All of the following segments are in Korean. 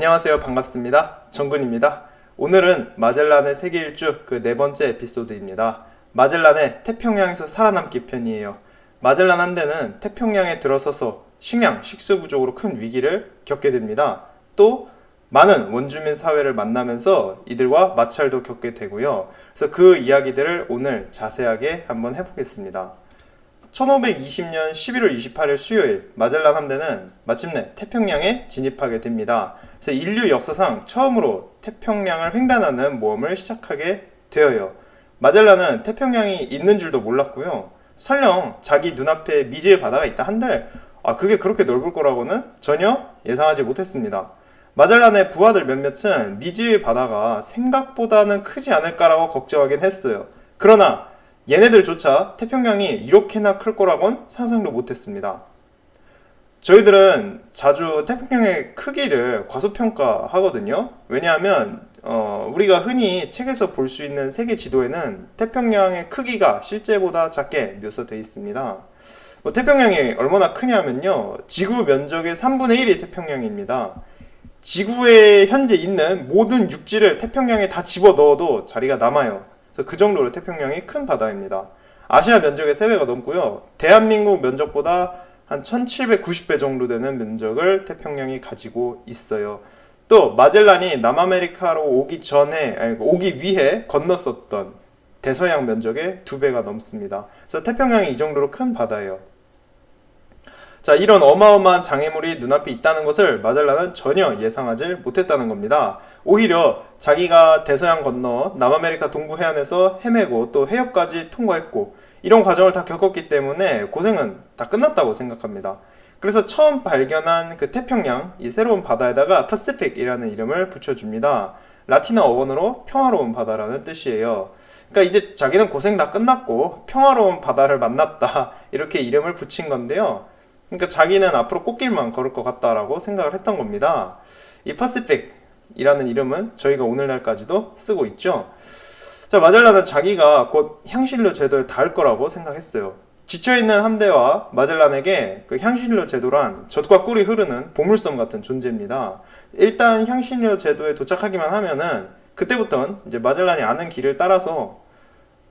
안녕하세요. 반갑습니다. 정근입니다. 오늘은 마젤란의 세계 일주 그 네 번째 에피소드입니다. 마젤란의 태평양에서 살아남기 편이에요. 마젤란 함대는 태평양에 들어서서 식량, 식수 부족으로 큰 위기를 겪게 됩니다. 또 많은 원주민 사회를 만나면서 이들과 마찰도 겪게 되고요. 그래서 그 이야기들을 오늘 자세하게 한번 해보겠습니다. 1520년 11월 28일 수요일 마젤란 함대는 마침내 태평양에 진입하게 됩니다. 그래서 인류 역사상 처음으로 태평양을 횡단하는 모험을 시작하게 되어요. 마젤란은 태평양이 있는 줄도 몰랐고요. 설령 자기 눈앞에 미지의 바다가 있다 한들 그게 그렇게 넓을 거라고는 전혀 예상하지 못했습니다. 마젤란의 부하들 몇몇은 미지의 바다가 생각보다는 크지 않을까라고 걱정하긴 했어요. 그러나 얘네들조차 태평양이 이렇게나 클 거라곤 상상도 못했습니다. 저희들은 자주 태평양의 크기를 과소평가하거든요. 왜냐하면 우리가 흔히 책에서 볼 수 있는 세계 지도에는 태평양의 크기가 실제보다 작게 묘사되어 있습니다. 태평양이 얼마나 크냐면요, 지구 면적의 3분의 1이 태평양입니다. 지구에 현재 있는 모든 육지를 태평양에 다 집어넣어도 자리가 남아요. 그 정도로 태평양이 큰 바다입니다. 아시아 면적의 3배가 넘고요. 대한민국 면적보다 한 1790배 정도 되는 면적을 태평양이 가지고 있어요. 또 마젤란이 남아메리카로 오기 위해 건넜었던 대서양 면적의 2배가 넘습니다. 그래서 태평양이 이 정도로 큰 바다예요. 자, 이런 어마어마한 장애물이 눈앞에 있다는 것을 마젤란은 전혀 예상하지 못했다는 겁니다. 오히려 자기가 대서양 건너 남아메리카 동부 해안에서 헤매고 또 해협까지 통과했고 이런 과정을 다 겪었기 때문에 고생은 다 끝났다고 생각합니다. 그래서 처음 발견한 그 태평양, 이 새로운 바다에다가 퍼시픽이라는 이름을 붙여줍니다. 라틴어 어원으로 평화로운 바다라는 뜻이에요. 그러니까 이제 자기는 고생 다 끝났고 평화로운 바다를 만났다, 이렇게 이름을 붙인 건데요. 그러니까 자기는 앞으로 꽃길만 걸을 것 같다라고 생각을 했던 겁니다. 이 퍼시픽이라는 이름은 저희가 오늘날까지도 쓰고 있죠. 자, 마젤란은 자기가 곧 향신료 제도에 닿을 거라고 생각했어요. 지쳐있는 함대와 마젤란에게 그 향신료 제도란 젖과 꿀이 흐르는 보물섬 같은 존재입니다. 일단 향신료 제도에 도착하기만 하면은 그때부터는 이제 마젤란이 아는 길을 따라서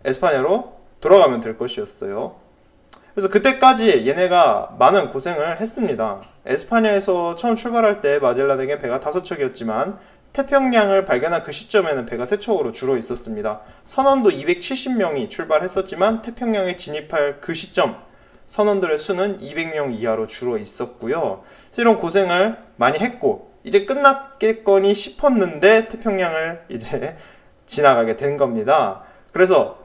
에스파냐로 돌아가면 될 것이었어요. 그래서 그때까지 얘네가 많은 고생을 했습니다. 에스파냐에서 처음 출발할 때 마젤란에게 배가 5척이었지만 태평양을 발견한 그 시점에는 배가 3척으로 줄어 있었습니다. 선원도 270명이 출발했었지만 태평양에 진입할 그 시점 선원들의 수는 200명 이하로 줄어 있었고요. 그래서 이런 고생을 많이 했고 이제 끝났겠거니 싶었는데 태평양을 이제 지나가게 된 겁니다. 그래서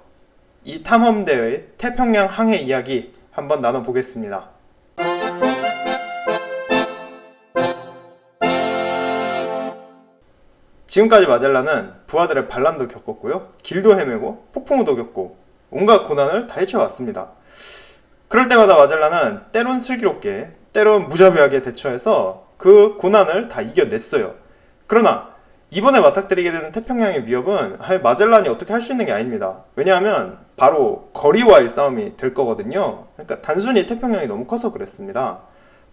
이 탐험대의 태평양 항해 이야기 한번 나눠보겠습니다. 지금까지 마젤란은 부하들의 반란도 겪었고요, 길도 헤매고 폭풍우도 겪고 온갖 고난을 다 헤쳐왔습니다. 그럴 때마다 마젤란은 때론 슬기롭게 때론 무자비하게 대처해서 그 고난을 다 이겨냈어요. 그러나 이번에 맞닥뜨리게 되는 태평양의 위협은 마젤란이 어떻게 할 수 있는 게 아닙니다. 왜냐하면 바로 거리와의 싸움이 될 거거든요. 그러니까 단순히 태평양이 너무 커서 그랬습니다.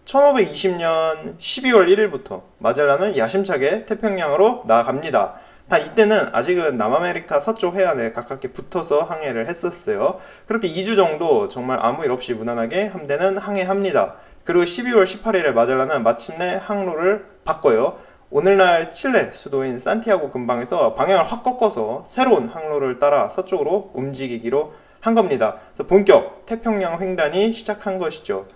1520년 12월 1일부터 마젤란은 야심차게 태평양으로 나아갑니다. 다 이때는 아직은 남아메리카 서쪽 해안에 가깝게 붙어서 항해를 했었어요. 그렇게 2주 정도 정말 아무 일 없이 무난하게 함대는 항해합니다. 그리고 12월 18일에 마젤란은 마침내 항로를 바꿔요. 오늘날 칠레 수도인 산티아고 근방에서 방향을 확 꺾어서 새로운 항로를 따라 서쪽으로 움직이기로 한 겁니다. 그래서 본격 태평양 횡단이 시작한 것이죠.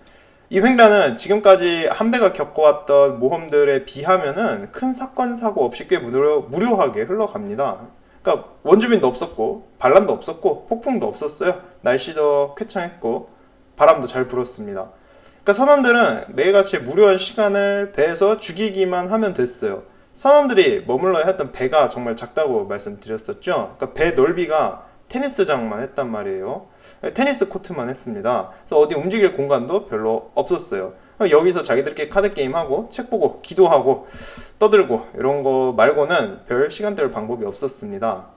이 횡단은 지금까지 함대가 겪어왔던 모험들에 비하면은 큰 사건 사고 없이 꽤 무료하게 흘러갑니다. 그러니까 원주민도 없었고 반란도 없었고 폭풍도 없었어요. 날씨도 쾌청했고 바람도 잘 불었습니다. 그러니까 선원들은 매일같이 무료한 시간을 배에서 죽이기만 하면 됐어요. 선원들이 머물러야 했던 배가 정말 작다고 말씀드렸었죠. 그러니까 배 넓이가 테니스장만 했단 말이에요. 테니스 코트만 했습니다. 그래서 어디 움직일 공간도 별로 없었어요. 여기서 자기들끼리 카드게임하고 책 보고 기도하고 떠들고 이런 거 말고는 별 시간 때울 방법이 없었습니다.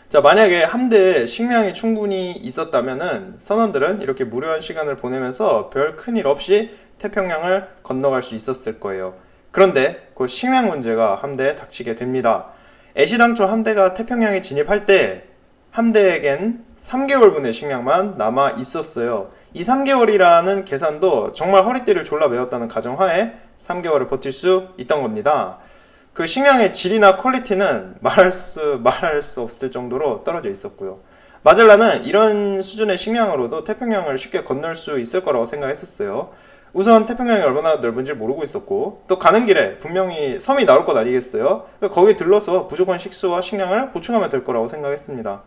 자, 만약에 함대에 식량이 충분히 있었다면은 선원들은 이렇게 무료한 시간을 보내면서 별 큰일 없이 태평양을 건너갈 수 있었을 거예요. 그런데 그 식량 문제가 함대에 닥치게 됩니다. 애시당초 함대가 태평양에 진입할 때 함대에겐 3개월분의 식량만 남아 있었어요. 이 3개월이라는 계산도 정말 허리띠를 졸라 매었다는 가정하에 3개월을 버틸 수 있던 겁니다. 그 식량의 질이나 퀄리티는 말할 수 없을 정도로 떨어져 있었고요. 마젤란은 이런 수준의 식량으로도 태평양을 쉽게 건널 수 있을 거라고 생각했었어요. 우선 태평양이 얼마나 넓은지 모르고 있었고, 또 가는 길에 분명히 섬이 나올 것 아니겠어요? 거기 들러서 부족한 식수와 식량을 보충하면 될 거라고 생각했습니다.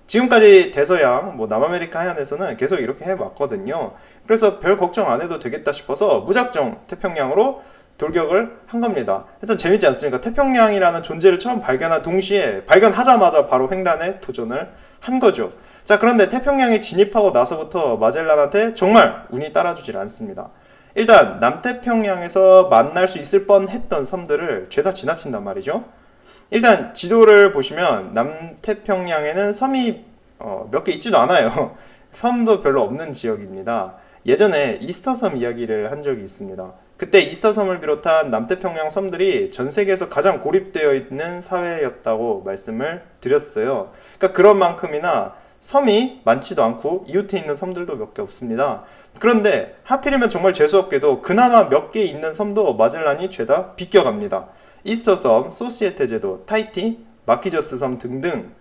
지금까지 대서양, 남아메리카 해안에서는 계속 이렇게 해왔거든요. 그래서 별 걱정 안 해도 되겠다 싶어서 무작정 태평양으로 돌격을 한 겁니다. 그래서 재밌지 않습니까? 태평양이라는 존재를 처음 발견한 동시에 발견하자마자 바로 횡단에 도전을 한 거죠. 자, 그런데 태평양에 진입하고 나서부터 마젤란한테 정말 운이 따라주질 않습니다. 일단 남태평양에서 만날 수 있을 뻔했던 섬들을 죄다 지나친단 말이죠. 일단 지도를 보시면 남태평양에는 섬이 몇 개 있지도 않아요. 섬도 별로 없는 지역입니다. 예전에 이스터섬 이야기를 한 적이 있습니다. 그때 이스터섬을 비롯한 남태평양 섬들이 전 세계에서 가장 고립되어 있는 사회였다고 말씀을 드렸어요. 그러니까 그런 만큼이나 섬이 많지도 않고 이웃에 있는 섬들도 몇 개 없습니다. 그런데 하필이면 정말 재수없게도 그나마 몇 개 있는 섬도 마젤란이 죄다 비껴갑니다. 이스터섬, 소시에테 제도, 타히티, 마키저스 섬 등등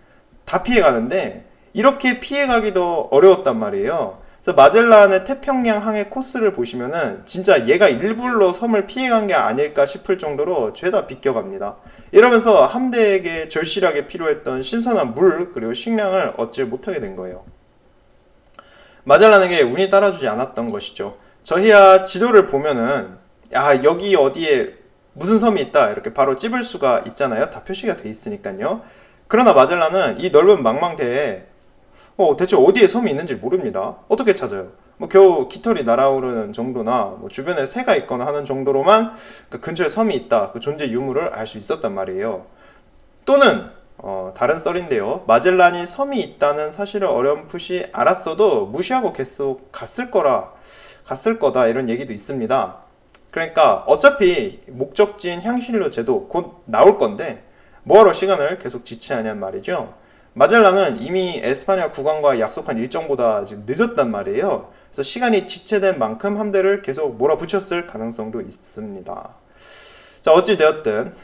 다 피해가는데 이렇게 피해가기도 어려웠단 말이에요. 그래서 마젤란의 태평양 항해 코스를 보시면은 진짜 얘가 일부러 섬을 피해간 게 아닐까 싶을 정도로 죄다 비껴갑니다. 이러면서 함대에게 절실하게 필요했던 신선한 물 그리고 식량을 얻지 못하게 된 거예요. 마젤란에게 운이 따라주지 않았던 것이죠. 저희야 지도를 보면은 여기 어디에 무슨 섬이 있다 이렇게 바로 찝을 수가 있잖아요. 다 표시가 돼 있으니까요. 그러나 마젤란은 이 넓은 망망대에 대체 어디에 섬이 있는지 모릅니다. 어떻게 찾아요? 겨우 깃털이 날아오르는 정도나 주변에 새가 있거나 하는 정도로만 그 근처에 섬이 있다 그 존재 유무를 알 수 있었단 말이에요. 또는 다른 썰인데요. 마젤란이 섬이 있다는 사실을 어렴풋이 알았어도 무시하고 계속 갔을 거다 이런 얘기도 있습니다. 그러니까 어차피 목적지인 향신료 제도 곧 나올 건데 뭐하러 시간을 계속 지체하냔 말이죠. 마젤란은 이미 에스파냐 국왕과 약속한 일정보다 지금 늦었단 말이에요. 그래서 시간이 지체된 만큼 함대를 계속 몰아붙였을 가능성도 있습니다. 자, 어찌되었든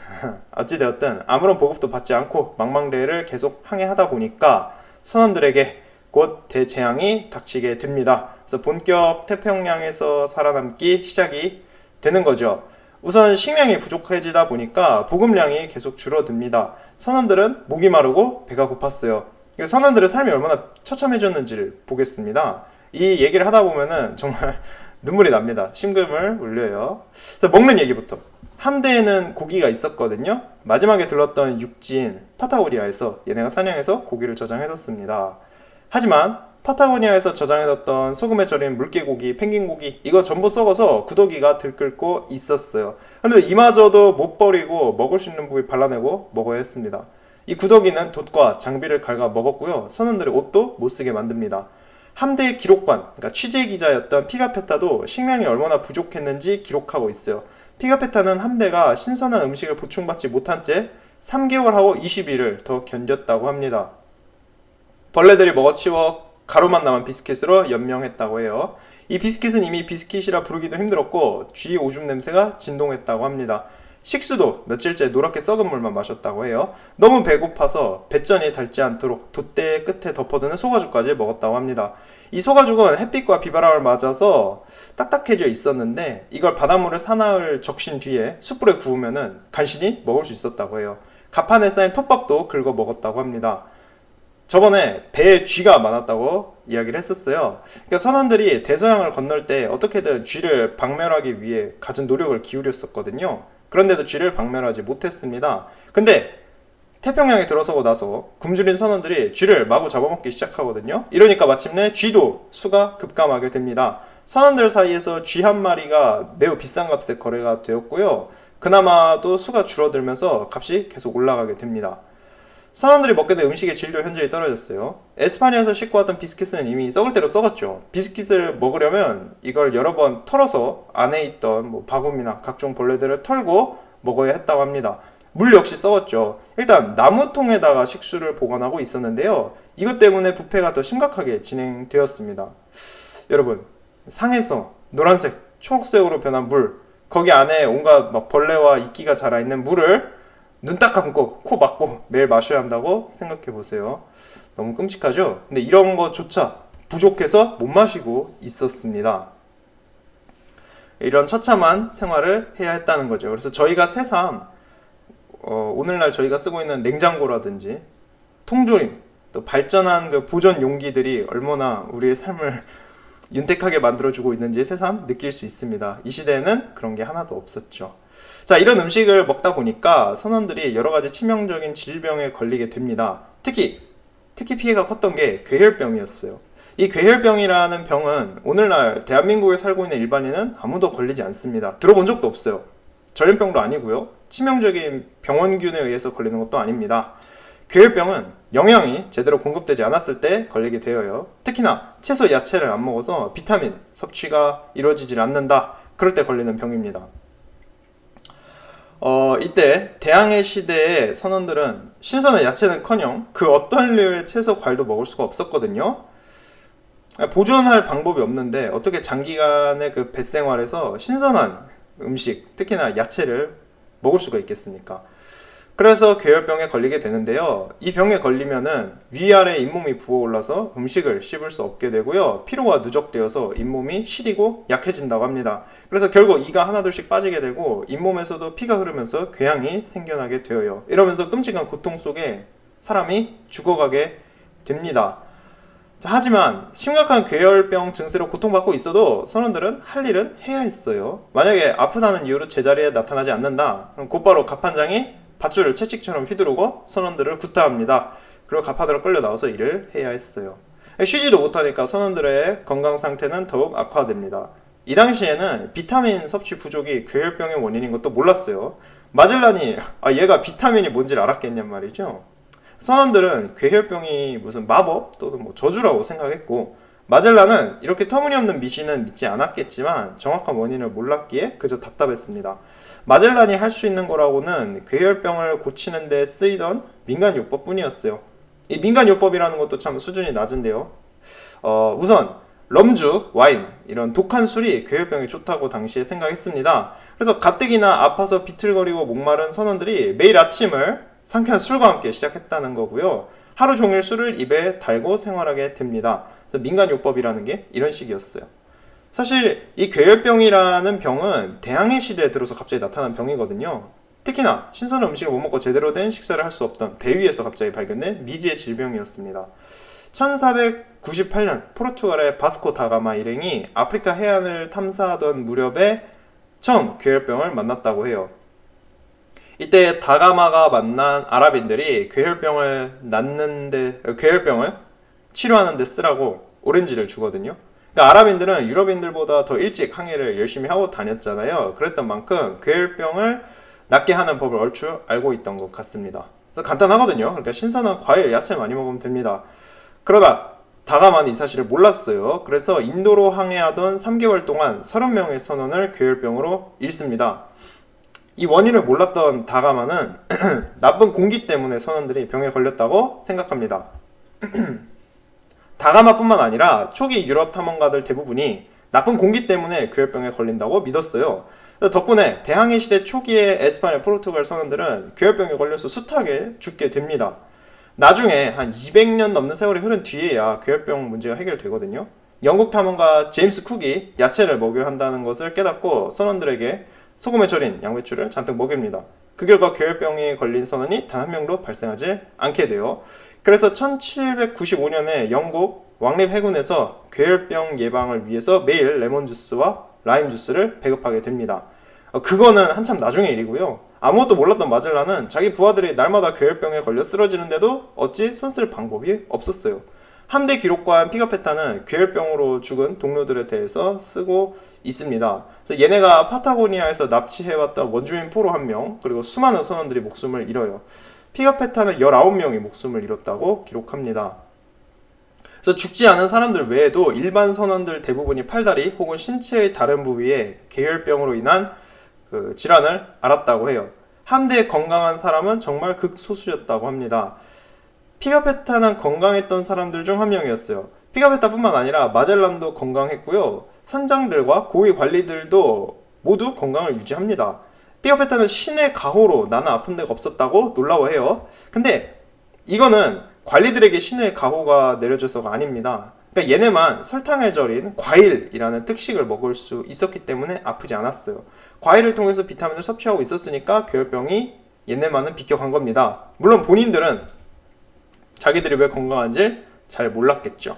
아무런 보급도 받지 않고 망망대해를 계속 항해하다 보니까 선원들에게 곧 대재앙이 닥치게 됩니다. 그래서 본격 태평양에서 살아남기 시작이 되는 거죠. 우선 식량이 부족해지다 보니까 보급량이 계속 줄어듭니다. 선원들은 목이 마르고 배가 고팠어요. 선원들의 삶이 얼마나 처참해졌는지를 보겠습니다. 이 얘기를 하다 보면은 정말 눈물이 납니다. 심금을 울려요. 먹는 얘기부터. 함대에는 고기가 있었거든요. 마지막에 들렀던 육지인 파타고니아에서 얘네가 사냥해서 고기를 저장해뒀습니다. 하지만 파타고니아에서 저장해뒀던 소금에 절인 물개고기, 펭귄고기 이거 전부 썩어서 구더기가 들끓고 있었어요. 근데 이마저도 못 버리고 먹을 수 있는 부위 발라내고 먹어야 했습니다. 이 구더기는 돛과 장비를 갉아 먹었고요. 선원들의 옷도 못 쓰게 만듭니다. 함대의 기록관, 그러니까 취재기자였던 피가페타도 식량이 얼마나 부족했는지 기록하고 있어요. 피가페타는 함대가 신선한 음식을 보충받지 못한 채 3개월하고 20일을 더 견뎠다고 합니다. 벌레들이 먹어치워 가루만 남은 비스킷으로 연명했다고 해요. 이 비스킷은 이미 비스킷이라 부르기도 힘들었고 쥐 오줌 냄새가 진동했다고 합니다. 식수도 며칠째 노랗게 썩은 물만 마셨다고 해요. 너무 배고파서 배전이 닳지 않도록 돛대 끝에 덮어두는 소가죽까지 먹었다고 합니다. 이 소가죽은 햇빛과 비바람을 맞아서 딱딱해져 있었는데 이걸 바닷물에 사나흘 적신 뒤에 숯불에 구우면은 간신히 먹을 수 있었다고 해요. 가판에 쌓인 톱밥도 긁어 먹었다고 합니다. 저번에 배에 쥐가 많았다고 이야기를 했었어요. 그러니까 선원들이 대서양을 건널 때 어떻게든 쥐를 박멸하기 위해 가진 노력을 기울였었거든요. 그런데도 쥐를 박멸하지 못했습니다. 근데 태평양에 들어서고 나서 굶주린 선원들이 쥐를 마구 잡아먹기 시작하거든요. 이러니까 마침내 쥐도 수가 급감하게 됩니다. 선원들 사이에서 쥐 한 마리가 매우 비싼 값에 거래가 되었고요. 그나마도 수가 줄어들면서 값이 계속 올라가게 됩니다. 선원들이 먹게 된 음식의 질도 현저히 떨어졌어요. 에스파냐에서 싣고 왔던 비스킷은 이미 썩을 대로 썩었죠. 비스킷을 먹으려면 이걸 여러 번 털어서 안에 있던 바구미나 각종 벌레들을 털고 먹어야 했다고 합니다. 물 역시 썩었죠. 일단 나무통에다가 식수를 보관하고 있었는데요. 이것 때문에 부패가 더 심각하게 진행되었습니다. 여러분, 상에서 노란색, 초록색으로 변한 물, 거기 안에 온갖 벌레와 이끼가 자라있는 물을 눈 딱 감고 코 막고 매일 마셔야 한다고 생각해 보세요. 너무 끔찍하죠? 근데 이런 것조차 부족해서 못 마시고 있었습니다. 이런 처참한 생활을 해야 했다는 거죠. 그래서 저희가 새삼 오늘날 저희가 쓰고 있는 냉장고라든지 통조림, 또 발전한 그 보존 용기들이 얼마나 우리의 삶을 윤택하게 만들어주고 있는지 새삼 느낄 수 있습니다. 이 시대에는 그런 게 하나도 없었죠. 자, 이런 음식을 먹다 보니까 선원들이 여러 가지 치명적인 질병에 걸리게 됩니다. 특히 피해가 컸던 게 괴혈병이었어요. 이 괴혈병이라는 병은 오늘날 대한민국에 살고 있는 일반인은 아무도 걸리지 않습니다. 들어본 적도 없어요. 전염병도 아니고요. 치명적인 병원균에 의해서 걸리는 것도 아닙니다. 괴혈병은 영양이 제대로 공급되지 않았을 때 걸리게 되어요. 특히나 채소, 야채를 안 먹어서 비타민 섭취가 이루어지질 않는다. 그럴 때 걸리는 병입니다. 이때 대항해 시대의 선원들은 신선한 야채는커녕 그 어떤 류의 채소, 과일도 먹을 수가 없었거든요. 보존할 방법이 없는데 어떻게 장기간의 그 뱃생활에서 신선한 음식, 특히나 야채를 먹을 수가 있겠습니까? 그래서 괴혈병에 걸리게 되는데요. 이 병에 걸리면은 위아래 잇몸이 부어올라서 음식을 씹을 수 없게 되고요. 피로가 누적되어서 잇몸이 시리고 약해진다고 합니다. 그래서 결국 이가 하나둘씩 빠지게 되고 잇몸에서도 피가 흐르면서 궤양이 생겨나게 되어요. 이러면서 끔찍한 고통 속에 사람이 죽어가게 됩니다. 자, 하지만 심각한 괴혈병 증세로 고통받고 있어도 선원들은 할 일은 해야 했어요. 만약에 아프다는 이유로 제자리에 나타나지 않는다, 그럼 곧바로 갑판장이 밧줄을 채찍처럼 휘두르고 선원들을 구타합니다. 그리고 갑판으로 끌려 나와서 일을 해야 했어요. 쉬지도 못하니까 선원들의 건강 상태는 더욱 악화됩니다. 이 당시에는 비타민 섭취 부족이 괴혈병의 원인인 것도 몰랐어요. 마젤란이 얘가 비타민이 뭔지를 알았겠냔 말이죠. 선원들은 괴혈병이 무슨 마법 또는 저주라고 생각했고, 마젤란은 이렇게 터무니없는 미신은 믿지 않았겠지만 정확한 원인을 몰랐기에 그저 답답했습니다. 마젤란이 할 수 있는 거라고는 괴혈병을 고치는 데 쓰이던 민간요법 뿐이었어요. 이 민간요법이라는 것도 참 수준이 낮은데요. 우선 럼주, 와인 이런 독한 술이 괴혈병에 좋다고 당시에 생각했습니다. 그래서 가뜩이나 아파서 비틀거리고 목마른 선원들이 매일 아침을 상쾌한 술과 함께 시작했다는 거고요. 하루 종일 술을 입에 달고 생활하게 됩니다. 그래서 민간요법이라는 게 이런 식이었어요. 사실 이 괴혈병이라는 병은 대항해 시대에 들어서 갑자기 나타난 병이거든요. 특히나 신선한 음식을 못 먹고 제대로 된 식사를 할 수 없던 배 위에서 갑자기 발견된 미지의 질병이었습니다. 1498년 포르투갈의 바스코 다가마 일행이 아프리카 해안을 탐사하던 무렵에 처음 괴혈병을 만났다고 해요. 이때 다가마가 만난 아랍인들이 괴혈병을 치료하는 데 쓰라고 오렌지를 주거든요. 그러니까 아랍인들은 유럽인들보다 더 일찍 항해를 열심히 하고 다녔잖아요. 그랬던 만큼 괴혈병을 낫게 하는 법을 얼추 알고 있던 것 같습니다. 그래서 간단하거든요. 그러니까 신선한 과일, 야채 많이 먹으면 됩니다. 그러나 다가마는 이 사실을 몰랐어요. 그래서 인도로 항해하던 3개월 동안 30명의 선원을 괴혈병으로 잃습니다. 이 원인을 몰랐던 다가마는 나쁜 공기 때문에 선원들이 병에 걸렸다고 생각합니다. 다가마뿐만 아니라 초기 유럽 탐험가들 대부분이 나쁜 공기 때문에 괴혈병에 걸린다고 믿었어요. 덕분에 대항해 시대 초기에 에스파냐, 포르투갈 선원들은 괴혈병에 걸려서 숱하게 죽게 됩니다. 나중에 한 200년 넘는 세월이 흐른 뒤에야 괴혈병 문제가 해결되거든요. 영국 탐험가 제임스 쿡이 야채를 먹여야 한다는 것을 깨닫고 선원들에게 소금에 절인 양배추를 잔뜩 먹입니다. 그 결과 괴혈병에 걸린 선원이 단 한 명도 발생하지 않게 돼요. 그래서 1795년에 영국 왕립 해군에서 괴혈병 예방을 위해서 매일 레몬 주스와 라임 주스를 배급하게 됩니다. 그거는 한참 나중의 일이고요. 아무것도 몰랐던 마젤란은 자기 부하들이 날마다 괴혈병에 걸려 쓰러지는데도 어찌 손쓸 방법이 없었어요. 함대 기록관 피거페타는 괴혈병으로 죽은 동료들에 대해서 쓰고 있습니다. 그래서 얘네가 파타고니아에서 납치해왔던 원주민 포로 1명, 그리고 수많은 선원들이 목숨을 잃어요. 픽업했다는 19명이 목숨을 잃었다고 기록합니다. 그래서 죽지 않은 사람들 외에도 일반 선원들 대부분이 팔다리 혹은 신체의 다른 부위에 계열병으로 인한 그 질환을 앓았다고 해요. 함대에 건강한 사람은 정말 극소수였다고 합니다. 피가페타는 건강했던 사람들 중 한 명이었어요. 피가페타뿐만 아니라 마젤란도 건강했고요. 선장들과 고위 관리들도 모두 건강을 유지합니다. 피가페타는 신의 가호로 나는 아픈 데가 없었다고 놀라워해요. 근데 이거는 관리들에게 신의 가호가 내려져서가 아닙니다. 그러니까 얘네만 설탕에 절인 과일이라는 특식을 먹을 수 있었기 때문에 아프지 않았어요. 과일을 통해서 비타민을 섭취하고 있었으니까 괴혈병이 얘네만은 비껴간 겁니다. 물론 본인들은 자기들이 왜 건강한지 잘 몰랐겠죠.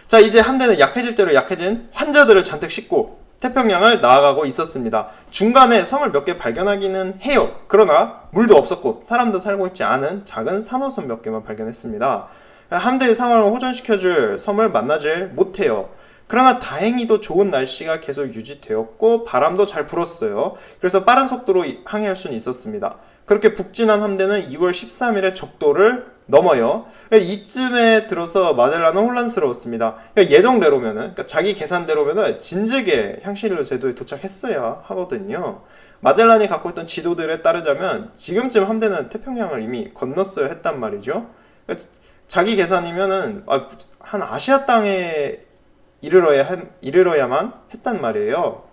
자, 이제 함대는 약해질 대로 약해진 환자들을 잔뜩 싣고 태평양을 나아가고 있었습니다. 중간에 섬을 몇 개 발견하기는 해요. 그러나 물도 없었고 사람도 살고 있지 않은 작은 산호섬 몇 개만 발견했습니다. 함대의 상황을 호전시켜줄 섬을 만나질 못해요. 그러나 다행히도 좋은 날씨가 계속 유지되었고 바람도 잘 불었어요. 그래서 빠른 속도로 항해할 수는 있었습니다. 그렇게 북진한 함대는 2월 13일에 적도를 넘어요. 이쯤에 들어서 마젤란은 혼란스러웠습니다. 그러니까 예정대로면은, 그러니까 자기 계산대로면은 진즉에 향신료 제도에 도착했어야 하거든요. 마젤란이 갖고 있던 지도들에 따르자면 지금쯤 함대는 태평양을 이미 건넜어야 했단 말이죠. 그러니까 자기 계산이면은 한 아시아 땅에 이르러야만 했단 말이에요.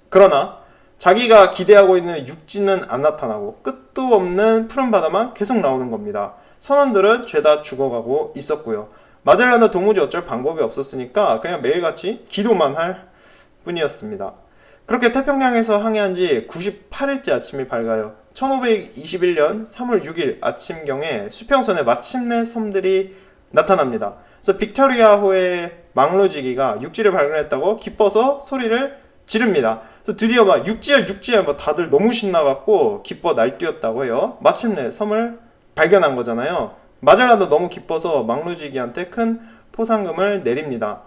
그러나 자기가 기대하고 있는 육지는 안 나타나고 끝도 없는 푸른 바다만 계속 나오는 겁니다. 선원들은 죄다 죽어가고 있었고요. 마젤란은 도무지 어쩔 방법이 없었으니까 그냥 매일같이 기도만 할 뿐이었습니다. 그렇게 태평양에서 항해한 지 98일째 아침이 밝아요. 1521년 3월 6일 아침경에 수평선에 마침내 섬들이 나타납니다. 그래서 빅토리아호의 망루지기가 육지를 발견했다고 기뻐서 소리를 지릅니다. 그래서 드디어 막 육지야 뭐 다들 너무 신나갖고 기뻐 날뛰었다고 해요. 마침내 섬을 발견한 거잖아요. 마젤란도 너무 기뻐서 망루지기한테 큰 포상금을 내립니다.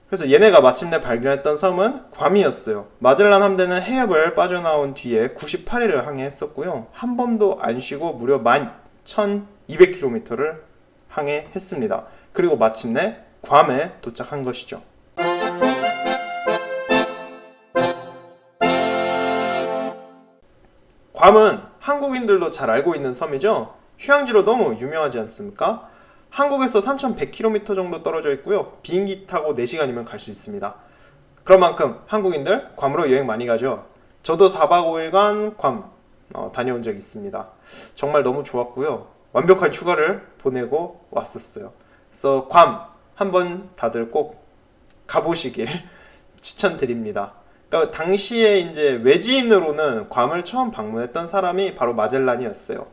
그래서 얘네가 마침내 발견했던 섬은 괌이었어요. 마젤란 함대는 해협을 빠져나온 뒤에 98일을 항해했었고요. 한 번도 안 쉬고 무려 11,200km를 항해했습니다. 그리고 마침내 괌에 도착한 것이죠. 괌은 한국인들도 잘 알고 있는 섬이죠. 휴양지로 너무 유명하지 않습니까? 한국에서 3,100km 정도 떨어져 있고요. 비행기 타고 4시간이면 갈 수 있습니다. 그런 만큼 한국인들 괌으로 여행 많이 가죠. 저도 4박 5일간 괌 다녀온 적이 있습니다. 정말 너무 좋았고요. 완벽한 휴가를 보내고 왔었어요. 그래서 괌 한번 다들 꼭 가보시길 추천드립니다. 그러니까 당시에 이제 외지인으로는 괌을 처음 방문했던 사람이 바로 마젤란이었어요.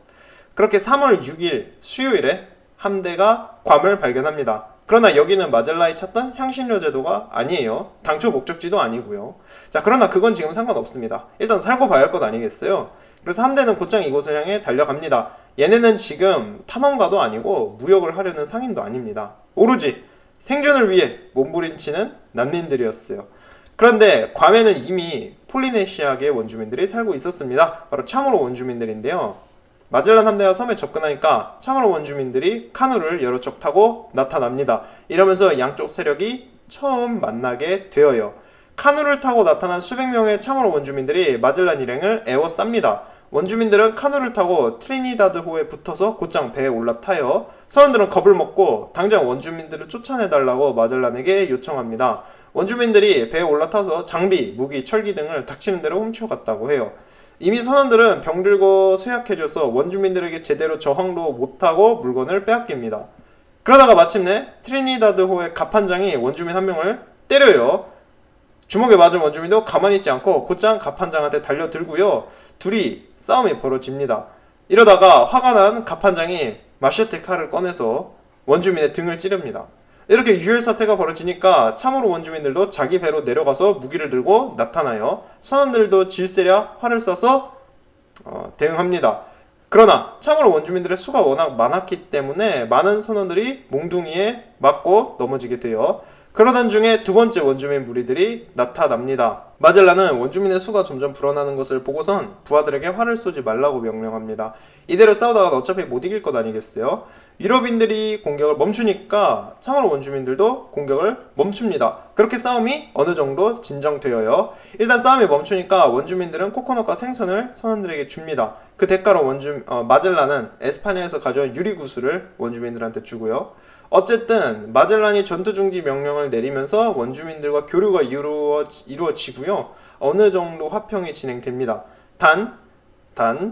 그렇게 3월 6일 수요일에 함대가 괌을 발견합니다. 그러나 여기는 마젤란이 찾던 향신료 제도가 아니에요. 당초 목적지도 아니고요. 자, 그러나 그건 지금 상관없습니다. 일단 살고 봐야 할 것 아니겠어요? 그래서 함대는 곧장 이곳을 향해 달려갑니다. 얘네는 지금 탐험가도 아니고 무역을 하려는 상인도 아닙니다. 오로지 생존을 위해 몸부림치는 난민들이었어요. 그런데 괌에는 이미 폴리네시아계 원주민들이 살고 있었습니다. 바로 참으로 원주민들인데요. 마젤란 함대가 섬에 접근하니까 참으로 원주민들이 카누를 여러 쪽 타고 나타납니다. 이러면서 양쪽 세력이 처음 만나게 되어요. 카누를 타고 나타난 수백 명의 참으로 원주민들이 마젤란 일행을 에워쌉니다. 원주민들은 카누를 타고 트리니다드호에 붙어서 곧장 배에 올라타요. 선원들은 겁을 먹고 당장 원주민들을 쫓아내달라고 마젤란에게 요청합니다. 원주민들이 배에 올라타서 장비, 무기, 철기 등을 닥치는 대로 훔쳐갔다고 해요. 이미 선원들은 병들고 쇠약해져서 원주민들에게 제대로 저항도 못하고 물건을 빼앗깁니다. 그러다가 마침내 트리니다드호의 갑판장이 원주민 한 명을 때려요. 주먹에 맞은 원주민도 가만히 있지 않고 곧장 갑판장한테 달려들고요. 둘이 싸움이 벌어집니다. 이러다가 화가 난 갑판장이 마셰테 칼을 꺼내서 원주민의 등을 찌릅니다. 이렇게 유혈 사태가 벌어지니까 참으로 원주민들도 자기 배로 내려가서 무기를 들고 나타나요. 선원들도 질세랴 활을 쏴서 대응합니다. 그러나 참으로 원주민들의 수가 워낙 많았기 때문에 많은 선원들이 몽둥이에 맞고 넘어지게 돼요. 그러던 중에 두 번째 원주민 무리들이 나타납니다. 마젤란은 원주민의 수가 점점 불어나는 것을 보고선 부하들에게 활을 쏘지 말라고 명령합니다. 이대로 싸우다가 어차피 못 이길 것 아니겠어요? 유럽인들이 공격을 멈추니까 참으로 원주민들도 공격을 멈춥니다. 그렇게 싸움이 어느 정도 진정되어요. 일단 싸움이 멈추니까 원주민들은 코코넛과 생선을 선원들에게 줍니다. 그 대가로 마젤란은 에스파냐에서 가져온 유리구슬을 원주민들한테 주고요. 어쨌든 마젤란이 전투 중지 명령을 내리면서 원주민들과 교류가 이루어지고요. 어느 정도 화평이 진행됩니다. 단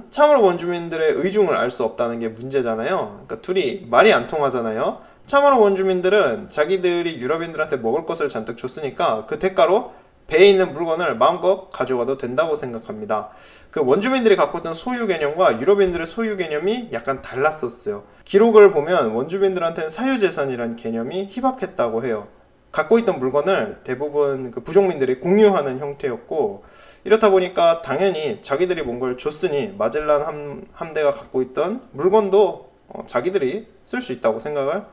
참으로 원주민들의 의중을 알 수 없다는 게 문제잖아요. 그러니까 둘이 말이 안 통하잖아요. 참으로 원주민들은 자기들이 유럽인들한테 먹을 것을 잔뜩 줬으니까 그 대가로 배에 있는 물건을 마음껏 가져가도 된다고 생각합니다. 그 원주민들이 갖고 있던 소유 개념과 유럽인들의 소유 개념이 약간 달랐었어요. 기록을 보면 원주민들한테는 사유재산이라는 개념이 희박했다고 해요. 갖고 있던 물건을 대부분 그 부족민들이 공유하는 형태였고, 이렇다 보니까 당연히 자기들이 뭔가를 줬으니 마젤란 함대가 갖고 있던 물건도 자기들이 쓸 수 있다고 생각을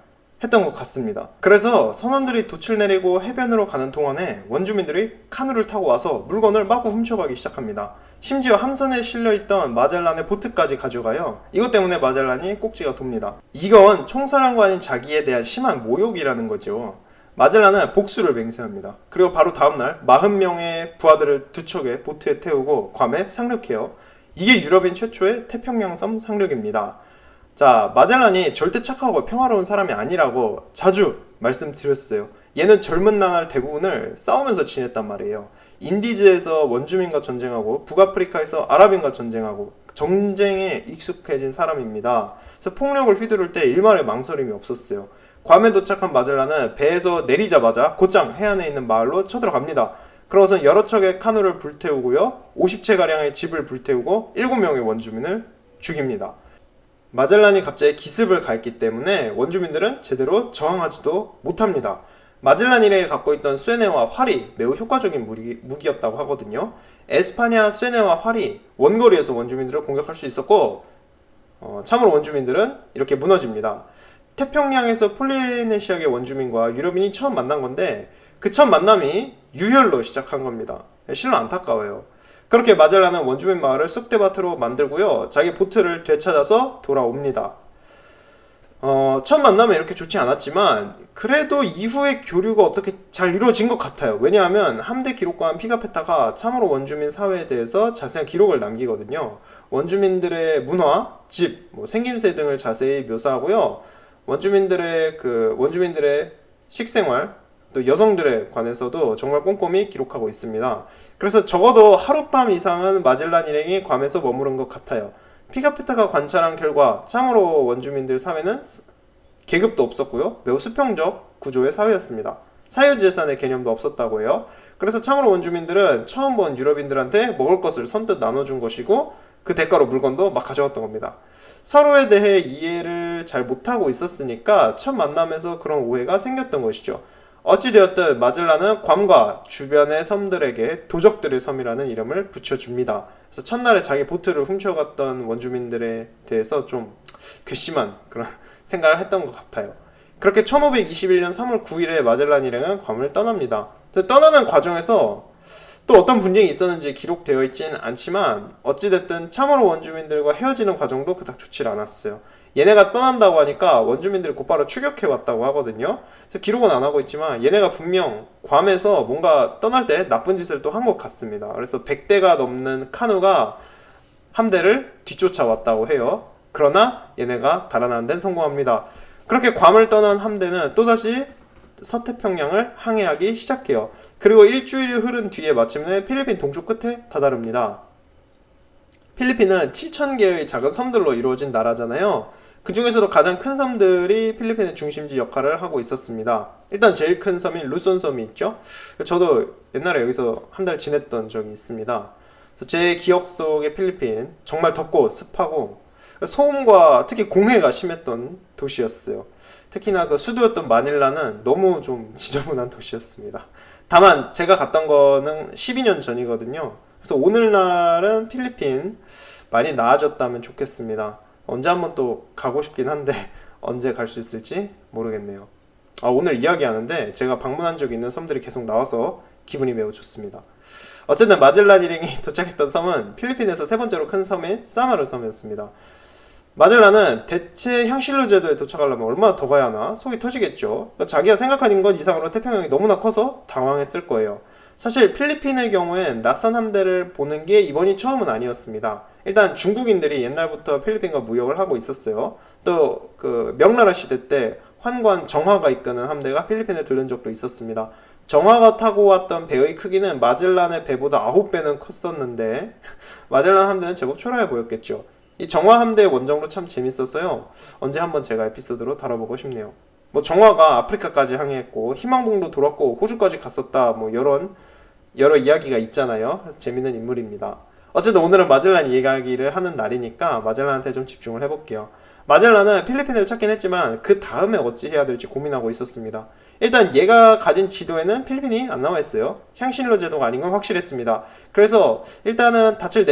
했던 것 같습니다. 그래서 선원들이 돛을 내리고 해변으로 가는 동안에 원주민들이 카누를 타고 와서 물건을 마구 훔쳐가기 시작합니다. 심지어 함선에 실려있던 마젤란의 보트까지 가져가요. 이것 때문에 마젤란이 꼭지가 돕니다. 이건 총사령관인 자기에 대한 심한 모욕이라는 거죠. 마젤란은 복수를 맹세합니다. 그리고 바로 다음날 40명의 부하들을 두 척의 보트에 태우고 괌에 상륙해요. 이게 유럽인 최초의 태평양섬 상륙입니다. 자, 마젤란이 절대 착하고 평화로운 사람이 아니라고 자주 말씀드렸어요. 얘는 젊은 나날 대부분을 싸우면서 지냈단 말이에요. 인디즈에서 원주민과 전쟁하고 북아프리카에서 아랍인과 전쟁하고 전쟁에 익숙해진 사람입니다. 그래서 폭력을 휘두를 때 일말의 망설임이 없었어요. 괌에 도착한 마젤란은 배에서 내리자마자 곧장 해안에 있는 마을로 쳐들어갑니다. 그러고선 여러 척의 카누를 불태우고요. 50채가량의 집을 불태우고 7명의 원주민을 죽입니다. 마젤란이 갑자기 기습을 가했기 때문에 원주민들은 제대로 저항하지도 못합니다. 마젤란 일행이 갖고 있던 쇠뇌와 활이 매우 효과적인 무기였다고 하거든요. 에스파냐 쇠뇌와 활이 원거리에서 원주민들을 공격할 수 있었고, 참으로 원주민들은 이렇게 무너집니다. 태평양에서 폴리네시아계 원주민과 유럽인이 처음 만난 건데 그 첫 만남이 유혈로 시작한 겁니다. 실로 안타까워요. 그렇게 마젤란은 원주민 마을을 쑥대밭으로 만들고요. 자기 보트를 되찾아서 돌아옵니다. 첫 만남은 이렇게 좋지 않았지만 그래도 이후의 교류가 어떻게 잘 이루어진 것 같아요. 왜냐하면 함대 기록관 피가페타가 참으로 원주민 사회에 대해서 자세한 기록을 남기거든요. 원주민들의 문화, 집, 생김새 등을 자세히 묘사하고요. 원주민들의 식생활, 또 여성들에 관해서도 정말 꼼꼼히 기록하고 있습니다. 그래서 적어도 하룻밤 이상은 마젤란 일행이 괌에서 머무른 것 같아요. 피가페타가 관찰한 결과 참으로 원주민들 사회는 계급도 없었고요. 매우 수평적 구조의 사회였습니다. 사유재산의 개념도 없었다고 해요. 그래서 참으로 원주민들은 처음 본 유럽인들한테 먹을 것을 선뜻 나눠준 것이고 그 대가로 물건도 막 가져갔던 겁니다. 서로에 대해 이해를 잘 못하고 있었으니까 첫 만남에서 그런 오해가 생겼던 것이죠. 어찌되었든 마젤란은 괌과 주변의 섬들에게 도적들의 섬이라는 이름을 붙여줍니다. 그래서 첫날에 자기 보트를 훔쳐갔던 원주민들에 대해서 좀 괘씸한 그런 생각을 했던 것 같아요. 그렇게 1521년 3월 9일에 마젤란 일행은 괌을 떠납니다. 떠나는 과정에서 또 어떤 분쟁이 있었는지 기록되어 있진 않지만 어찌됐든 참으로 원주민들과 헤어지는 과정도 그닥 좋지 않았어요. 얘네가 떠난다고 하니까 원주민들이 곧바로 추격해왔다고 하거든요. 그래서 기록은 안 하고 있지만 얘네가 분명 괌에서 뭔가 떠날 때 나쁜 짓을 또 한 것 같습니다. 그래서 100대가 넘는 카누가 함대를 뒤쫓아왔다고 해요. 그러나 얘네가 달아나는 데는 성공합니다. 그렇게 괌을 떠난 함대는 또다시 서태평양을 항해하기 시작해요. 그리고 일주일이 흐른 뒤에 마침내 필리핀 동쪽 끝에 다다릅니다. 필리핀은 7,000개의 작은 섬들로 이루어진 나라잖아요. 그 중에서도 가장 큰 섬들이 필리핀의 중심지 역할을 하고 있었습니다. 일단 제일 큰 섬인 루손 섬이 있죠. 저도 옛날에 여기서 한 달 지냈던 적이 있습니다. 그래서 제 기억 속의 필리핀 정말 덥고 습하고 소음과 특히 공해가 심했던 도시였어요. 특히나 그 수도였던 마닐라는 너무 좀 지저분한 도시였습니다. 다만 제가 갔던 거는 12년 전이거든요. 그래서 오늘날은 필리핀 많이 나아졌다면 좋겠습니다. 언제 한번 또 가고 싶긴 한데 언제 갈 수 있을지 모르겠네요. 오늘 이야기하는데 제가 방문한 적이 있는 섬들이 계속 나와서 기분이 매우 좋습니다. 어쨌든 마젤란 일행이 도착했던 섬은 필리핀에서 세 번째로 큰 섬인 사마르 섬이었습니다. 마젤란은 대체 향신료 제도에 도착하려면 얼마나 더 가야 하나 속이 터지겠죠. 그러니까 자기가 생각하는 것 이상으로 태평양이 너무나 커서 당황했을 거예요. 사실 필리핀의 경우엔 낯선 함대를 보는 게 이번이 처음은 아니었습니다. 일단 중국인들이 옛날부터 필리핀과 무역을 하고 있었어요. 또 그 명나라 시대 때 환관 정화가 이끄는 함대가 필리핀에 들른 적도 있었습니다. 정화가 타고 왔던 배의 크기는 마젤란의 배보다 9배는 컸었는데 마젤란 함대는 제법 초라해 보였겠죠. 이 정화 함대의 원정도 참 재밌었어요. 언제 한번 제가 에피소드로 다뤄보고 싶네요. 뭐 정화가 아프리카까지 항해했고 희망봉도 돌았고 호주까지 갔었다, 뭐 여러 이야기가 있잖아요. 그래서 재밌는 인물입니다. 어쨌든 오늘은 마젤란 이야기를 하는 날이니까 마젤란한테 좀 집중을 해볼게요. 마젤란은 필리핀을 찾긴 했지만 그 다음에 어찌 해야 될지 고민하고 있었습니다. 일단 얘가 가진 지도에는 필리핀이 안 나와 있어요. 향신료 제도가 아닌 건 확실했습니다. 그래서 일단은 닻을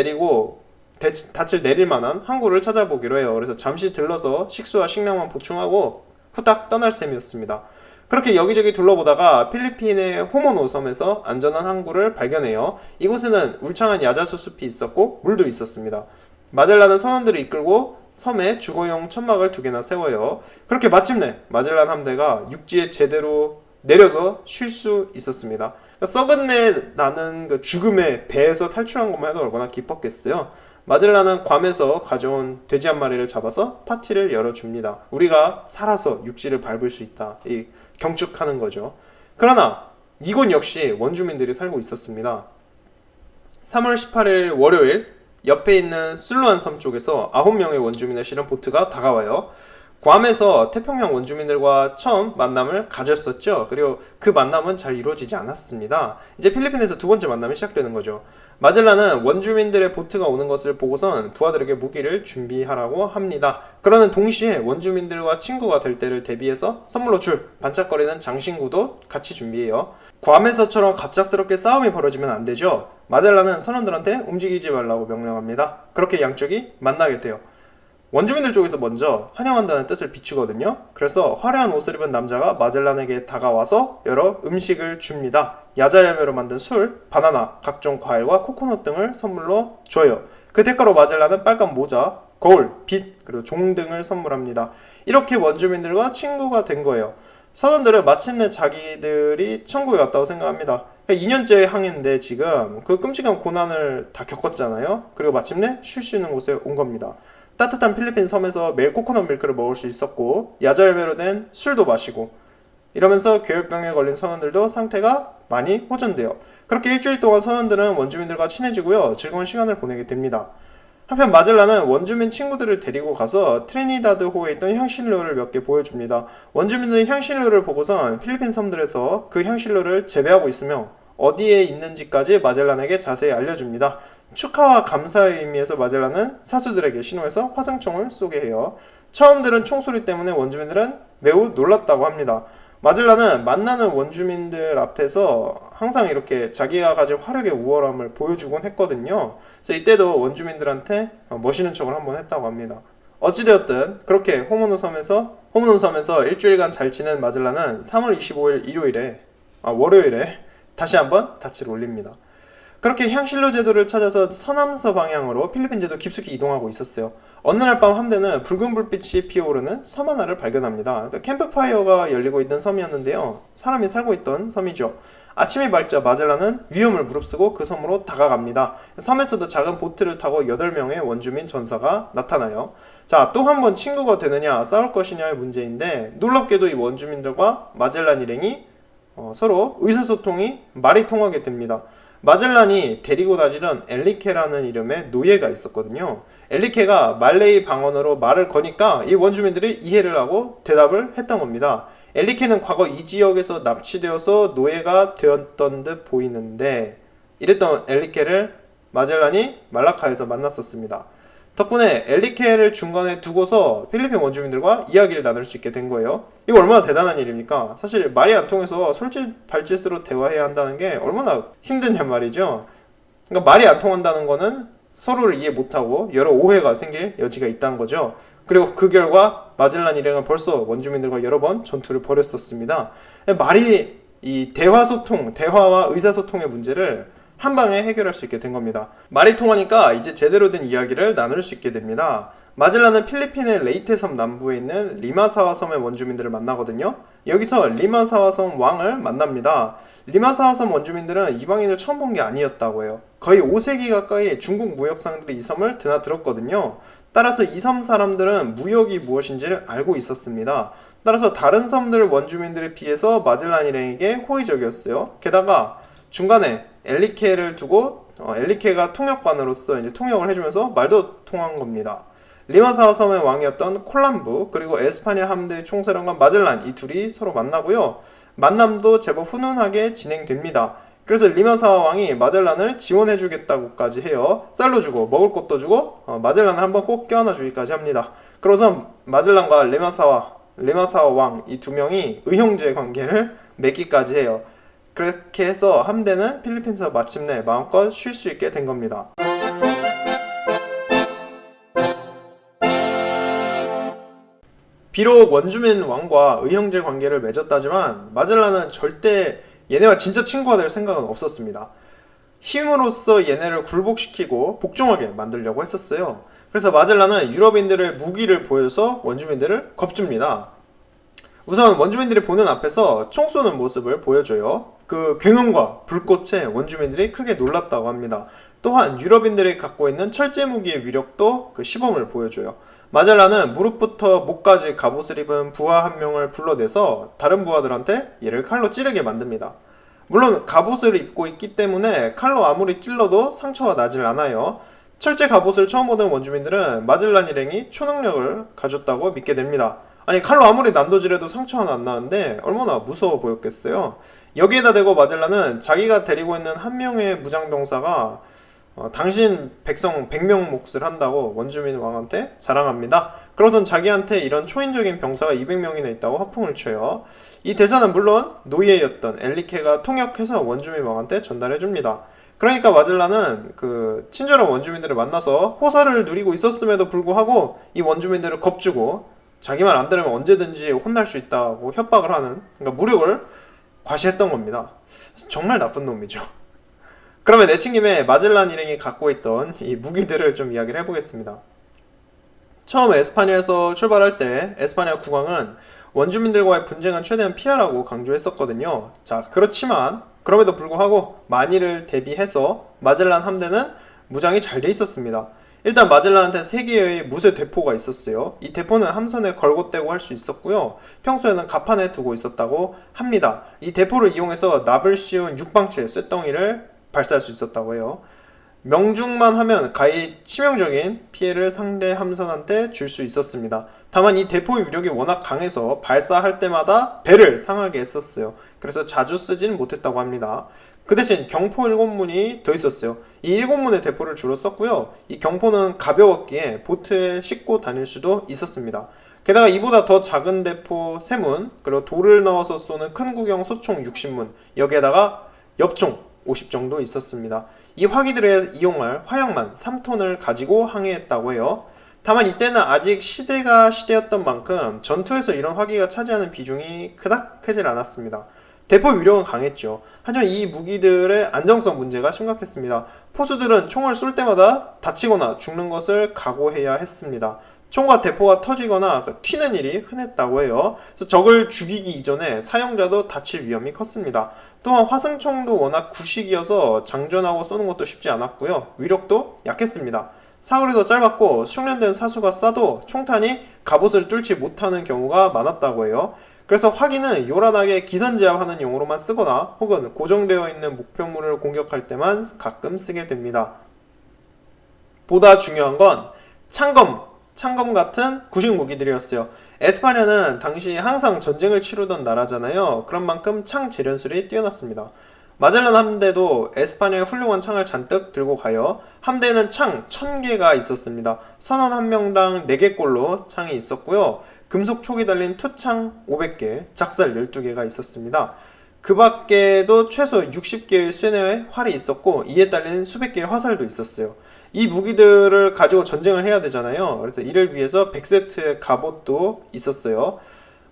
내릴 만한 항구를 찾아보기로 해요. 그래서 잠시 들러서 식수와 식량만 보충하고 후딱 떠날 셈이었습니다. 그렇게 여기저기 둘러보다가 필리핀의 호모노 섬에서 안전한 항구를 발견해요. 이곳에는 울창한 야자수 숲이 있었고 물도 있었습니다. 마젤란은 선원들을 이끌고 섬에 주거용 천막을 2개나 세워요. 그렇게 마침내 마젤란 함대가 육지에 제대로 내려서 쉴 수 있었습니다. 그러니까 썩은 내 나는 그 죽음의 배에서 탈출한 것만 해도 얼마나 기뻤겠어요. 마젤란은 괌에서 가져온 돼지 한 마리를 잡아서 파티를 열어줍니다. 우리가 살아서 육지를 밟을 수 있다, 이 경축하는 거죠. 그러나 이곳 역시 원주민들이 살고 있었습니다. 3월 18일 월요일, 옆에 있는 술루안 섬 쪽에서 9명의 원주민을 실은 보트가 다가와요. 괌에서 태평양 원주민들과 처음 만남을 가졌었죠. 그리고 그 만남은 잘 이루어지지 않았습니다. 이제 필리핀에서 두 번째 만남이 시작되는 거죠. 마젤란은 원주민들의 보트가 오는 것을 보고선 부하들에게 무기를 준비하라고 합니다. 그러는 동시에 원주민들과 친구가 될 때를 대비해서 선물로 줄 반짝거리는 장신구도 같이 준비해요. 괌에서처럼 갑작스럽게 싸움이 벌어지면 안 되죠. 마젤란은 선원들한테 움직이지 말라고 명령합니다. 그렇게 양쪽이 만나게 돼요. 원주민들 쪽에서 먼저 환영한다는 뜻을 비추거든요. 그래서 화려한 옷을 입은 남자가 마젤란에게 다가와서 여러 음식을 줍니다. 야자야매로 만든 술, 바나나, 각종 과일과 코코넛 등을 선물로 줘요. 그 대가로 마젤란은 빨간 모자, 거울, 빗, 그리고 종 등을 선물합니다. 이렇게 원주민들과 친구가 된 거예요. 선원들은 마침내 자기들이 천국에 왔다고 생각합니다. 2년째 항해인데 지금 그 끔찍한 고난을 다 겪었잖아요. 그리고 마침내 쉴 수 있는 곳에 온 겁니다. 따뜻한 필리핀 섬에서 매일 코코넛 밀크를 먹을 수 있었고 야자열매로 된 술도 마시고, 이러면서 괴혈병에 걸린 선원들도 상태가 많이 호전돼요. 그렇게 일주일 동안 선원들은 원주민들과 친해지고요, 즐거운 시간을 보내게 됩니다. 한편 마젤란은 원주민 친구들을 데리고 가서 트리니다드호에 있던 향신료를 몇 개 보여줍니다. 원주민들은 향신료를 보고선 필리핀 섬들에서 그 향신료를 재배하고 있으며 어디에 있는지까지 마젤란에게 자세히 알려줍니다. 축하와 감사의 의미에서 마젤란은 사수들에게 신호해서 화승총을 쏘게 해요. 처음 들은 총소리 때문에 원주민들은 매우 놀랐다고 합니다. 마젤란은 만나는 원주민들 앞에서 항상 이렇게 자기가 가진 화력의 우월함을 보여주곤 했거든요. 그래서 이때도 원주민들한테 멋있는 척을 한번 했다고 합니다. 어찌되었든 그렇게 호모노 섬에서 일주일간 잘 지낸 마젤란은 3월 25일 월요일에 다시 한번 닻을 올립니다. 그렇게 향신료 제도를 찾아서 서남서 방향으로 필리핀 제도 깊숙이 이동하고 있었어요. 어느 날 밤 함대는 붉은 불빛이 피어오르는 섬 하나를 발견합니다. 그러니까 캠프파이어가 열리고 있던 섬이었는데요. 사람이 살고 있던 섬이죠. 아침이 밝자 마젤란은 위험을 무릅쓰고 그 섬으로 다가갑니다. 섬에서도 작은 보트를 타고 8명의 원주민 전사가 나타나요. 자, 또 한 번 친구가 되느냐 싸울 것이냐의 문제인데, 놀랍게도 이 원주민들과 마젤란 일행이 서로 의사소통이 말이 통하게 됩니다. 마젤란이 데리고 다니던 엘리케라는 이름의 노예가 있었거든요. 엘리케가 말레이 방언으로 말을 거니까 이 원주민들이 이해를 하고 대답을 했던 겁니다. 엘리케는 과거 이 지역에서 납치되어서 노예가 되었던 듯 보이는데, 이랬던 엘리케를 마젤란이 말라카에서 만났었습니다. 덕분에 엘리케를 중간에 두고서 필리핀 원주민들과 이야기를 나눌 수 있게 된 거예요. 이거 얼마나 대단한 일입니까? 사실 말이 안 통해서 솔직발짓으로 대화해야 한다는 게 얼마나 힘드냐 말이죠. 그러니까 말이 안 통한다는 거는 서로를 이해 못하고 여러 오해가 생길 여지가 있다는 거죠. 그리고 그 결과 마젤란 일행은 벌써 원주민들과 여러 번 전투를 벌였었습니다. 말이 이 대화와 의사소통의 문제를 한 방에 해결할 수 있게 된 겁니다. 말이 통하니까 이제 제대로 된 이야기를 나눌 수 있게 됩니다. 마젤란은 필리핀의 레이테 섬 남부에 있는 리마사와 섬의 원주민들을 만나거든요. 여기서 리마사와 섬 왕을 만납니다. 리마사와 섬 원주민들은 이방인을 처음 본 게 아니었다고 해요. 거의 5세기 가까이 중국 무역상들이 이 섬을 드나들었거든요. 따라서 이 섬 사람들은 무역이 무엇인지를 알고 있었습니다. 따라서 다른 섬들 원주민들에 비해서 마젤란 일행에게 호의적이었어요. 게다가 중간에 엘리케를 두고 엘리케가 통역관으로서 이제 통역을 해주면서 말도 통한 겁니다. 리마사와 섬의 왕이었던 콜람부 그리고 에스파냐 함대 총사령관 마젤란 이 둘이 서로 만나고요. 만남도 제법 훈훈하게 진행됩니다. 그래서 리마사와 왕이 마젤란을 지원해주겠다고까지 해요. 쌀로 주고 먹을 것도 주고 마젤란을 한번 꼭 껴안아 주기까지 합니다. 그래서 마젤란과 리마사와 왕 이 두 명이 의형제 관계를 맺기까지 해요. 그렇게 해서 함대는 필리핀에서 마침내 마음껏 쉴 수 있게 된 겁니다. 비록 원주민 왕과 의형제 관계를 맺었다지만 마젤란은 절대 얘네와 진짜 친구가 될 생각은 없었습니다. 힘으로써 얘네를 굴복시키고 복종하게 만들려고 했었어요. 그래서 마젤란은 유럽인들의 무기를 보여서 원주민들을 겁줍니다. 우선 원주민들이 보는 앞에서 총 쏘는 모습을 보여줘요. 그 굉음과 불꽃에 원주민들이 크게 놀랐다고 합니다. 또한 유럽인들이 갖고 있는 철제 무기의 위력도 그 시범을 보여줘요. 마젤란은 무릎부터 목까지 갑옷을 입은 부하 한 명을 불러내서 다른 부하들한테 얘를 칼로 찌르게 만듭니다. 물론 갑옷을 입고 있기 때문에 칼로 아무리 찔러도 상처가 나질 않아요. 철제 갑옷을 처음 보는 원주민들은 마젤란 일행이 초능력을 가졌다고 믿게 됩니다. 아니 칼로 아무리 난도질해도 상처는 안 나는데 얼마나 무서워 보였겠어요. 여기에다 대고 마젤란은 자기가 데리고 있는 한 명의 무장병사가 당신 백성 100명 몫을 한다고 원주민 왕한테 자랑합니다. 그러선 자기한테 이런 초인적인 병사가 200명이나 있다고 화풍을 쳐요. 이 대사는 물론 노예였던 엘리케가 통역해서 원주민 왕한테 전달해줍니다. 그러니까 마젤란은 그 친절한 원주민들을 만나서 호사를 누리고 있었음에도 불구하고 이 원주민들을 겁주고 자기 말 안 들으면 언제든지 혼날 수 있다고 협박을 하는, 그러니까 무력을 과시했던 겁니다. 정말 나쁜 놈이죠. 그러면 내친 김에 마젤란 일행이 갖고 있던 이 무기들을 좀 이야기를 해보겠습니다. 처음 에스파냐에서 출발할 때 에스파냐 국왕은 원주민들과의 분쟁은 최대한 피하라고 강조했었거든요. 자, 그렇지만 그럼에도 불구하고 만일을 대비해서 마젤란 함대는 무장이 잘 돼 있었습니다. 일단 마젤란한테 3개의 무쇠 대포가 있었어요. 이 대포는 함선에 걸고 떼고 할 수 있었고요. 평소에는 갑판에 두고 있었다고 합니다. 이 대포를 이용해서 납을 씌운 육방체 쇳덩이를 발사할 수 있었다고 해요. 명중만 하면 가히 치명적인 피해를 상대 함선한테 줄 수 있었습니다. 다만 이 대포의 위력이 워낙 강해서 발사할 때마다 배를 상하게 했었어요. 그래서 자주 쓰진 못했다고 합니다. 그 대신 경포 7문이 더 있었어요. 이 7문의 대포를 주로 썼고요. 이 경포는 가벼웠기에 보트에 싣고 다닐 수도 있었습니다. 게다가 이보다 더 작은 대포 3문, 그리고 돌을 넣어서 쏘는 큰 구경 소총 60문, 여기에다가 엽총 50 정도 있었습니다. 이 화기들에 이용할 화약만 3톤을 가지고 항해했다고 해요. 다만 이때는 아직 시대가 시대였던 만큼 전투에서 이런 화기가 차지하는 비중이 그닥 크질 않았습니다. 대포 위력은 강했죠. 하지만 이 무기들의 안정성 문제가 심각했습니다. 포수들은 총을 쏠 때마다 다치거나 죽는 것을 각오해야 했습니다. 총과 대포가 터지거나 튀는 일이 흔했다고 해요. 그래서 적을 죽이기 이전에 사용자도 다칠 위험이 컸습니다. 또한 화승총도 워낙 구식이어서 장전하고 쏘는 것도 쉽지 않았고요. 위력도 약했습니다. 사거리도 짧았고 숙련된 사수가 쏴도 총탄이 갑옷을 뚫지 못하는 경우가 많았다고 해요. 그래서 화기는 요란하게 기선제압하는 용으로만 쓰거나 혹은 고정되어 있는 목표물을 공격할 때만 가끔 쓰게 됩니다. 보다 중요한 건 창검 같은 구식 무기들이었어요. 에스파냐는 당시 항상 전쟁을 치르던 나라잖아요. 그런 만큼 창 재련술이 뛰어났습니다. 마젤란 함대도 에스파냐의 훌륭한 창을 잔뜩 들고 가요. 함대에는 창 1000개가 있었습니다. 선원 한 명당 4개꼴로 창이 있었고요. 금속 촉이 달린 투창 500개, 작살 12개가 있었습니다. 그 밖에도 최소 60개의 쇠뇌의 활이 있었고 이에 딸린 수백 개의 화살도 있었어요. 이 무기들을 가지고 전쟁을 해야 되잖아요. 그래서 이를 위해서 100세트의 갑옷도 있었어요.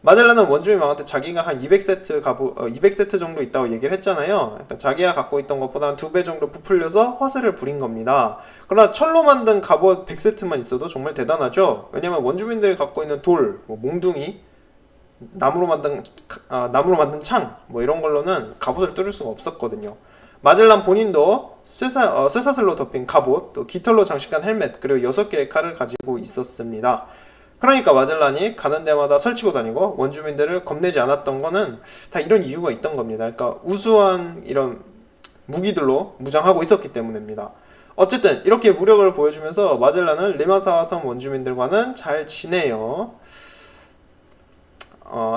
마젤란은 원주민 왕한테 자기가 한 200세트 정도 있다고 얘기를 했잖아요. 그러니까 자기가 갖고 있던 것보다 한 2배 정도 부풀려서 허세를 부린 겁니다. 그러나 철로 만든 갑옷 100세트만 있어도 정말 대단하죠. 왜냐면 원주민들이 갖고 있는 돌, 몽둥이, 나무로 만든 창, 이런 걸로는 갑옷을 뚫을 수가 없었거든요. 마젤란 본인도 쇠사슬로 덮인 갑옷, 또 깃털로 장식한 헬멧, 그리고 6개의 칼을 가지고 있었습니다. 그러니까 마젤란이 가는 데마다 설치고 다니고 원주민들을 겁내지 않았던 거는 다 이런 이유가 있던 겁니다. 그러니까 우수한 이런 무기들로 무장하고 있었기 때문입니다. 어쨌든 이렇게 무력을 보여주면서 마젤란은 리마사와 섬 원주민들과는 잘 지내요.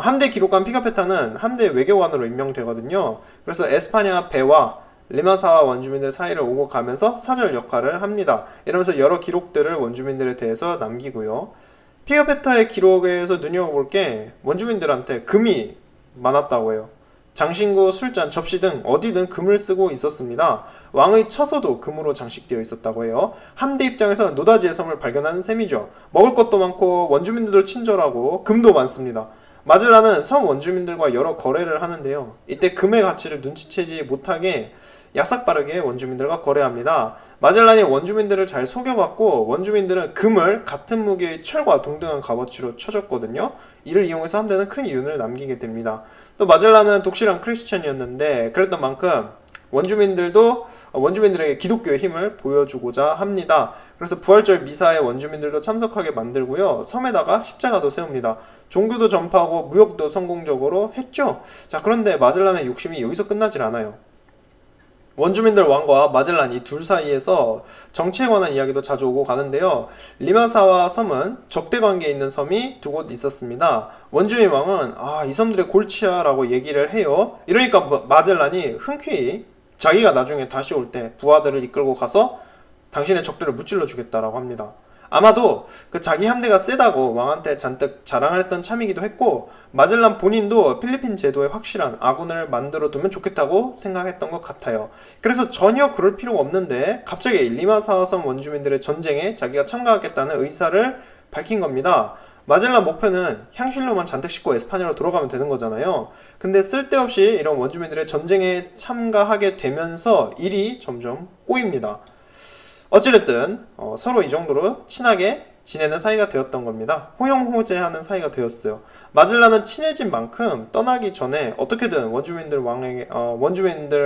함대 기록관 피카페타는 함대 외교관으로 임명되거든요. 그래서 에스파냐 배와 리마사와 원주민들 사이를 오고 가면서 사절 역할을 합니다. 이러면서 여러 기록들을 원주민들에 대해서 남기고요. 피카페타의 기록에서 눈여겨볼 게 원주민들한테 금이 많았다고 해요. 장신구, 술잔, 접시 등 어디든 금을 쓰고 있었습니다. 왕의 처소도 금으로 장식되어 있었다고 해요. 함대 입장에서 노다지의 섬을 발견한 셈이죠. 먹을 것도 많고 원주민들도 친절하고 금도 많습니다. 마젤란은 섬 원주민들과 여러 거래를 하는데요. 이때 금의 가치를 눈치채지 못하게 야삭빠르게 원주민들과 거래합니다. 마젤란이 원주민들을 잘 속여갔고 원주민들은 금을 같은 무게의 철과 동등한 값어치로 쳐줬거든요. 이를 이용해서 함대는 큰 이윤을 남기게 됩니다. 또 마젤란은 독실한 크리스천이었는데 그랬던 만큼 원주민들에게 기독교의 힘을 보여주고자 합니다. 그래서 부활절 미사에 원주민들도 참석하게 만들고요. 섬에다가 십자가도 세웁니다. 종교도 전파하고 무역도 성공적으로 했죠. 자, 그런데 마젤란의 욕심이 여기서 끝나질 않아요. 원주민들 왕과 마젤란이 둘 사이에서 정치에 관한 이야기도 자주 오고 가는데요. 리마사와 섬은 적대 관계에 있는 섬이 두 곳 있었습니다. 원주민 왕은 이 섬들의 골치야 라고 얘기를 해요. 이러니까 마젤란이 흔쾌히 자기가 나중에 다시 올 때 부하들을 이끌고 가서 당신의 적들을 무찔러 주겠다라고 합니다. 아마도 그 자기 함대가 세다고 왕한테 잔뜩 자랑을 했던 참이기도 했고 마젤란 본인도 필리핀 제도에 확실한 아군을 만들어 두면 좋겠다고 생각했던 것 같아요. 그래서 전혀 그럴 필요가 없는데 갑자기 리마사와 섬 원주민들의 전쟁에 자기가 참가하겠다는 의사를 밝힌 겁니다. 마젤란 목표는 향신료만 잔뜩 싣고 에스파냐로 돌아가면 되는 거잖아요. 근데 쓸데없이 이런 원주민들의 전쟁에 참가하게 되면서 일이 점점 꼬입니다. 어찌됐든 서로 이 정도로 친하게 지내는 사이가 되었던 겁니다. 호영호재하는 사이가 되었어요. 마젤란은 친해진 만큼 떠나기 전에 어떻게든 원주민들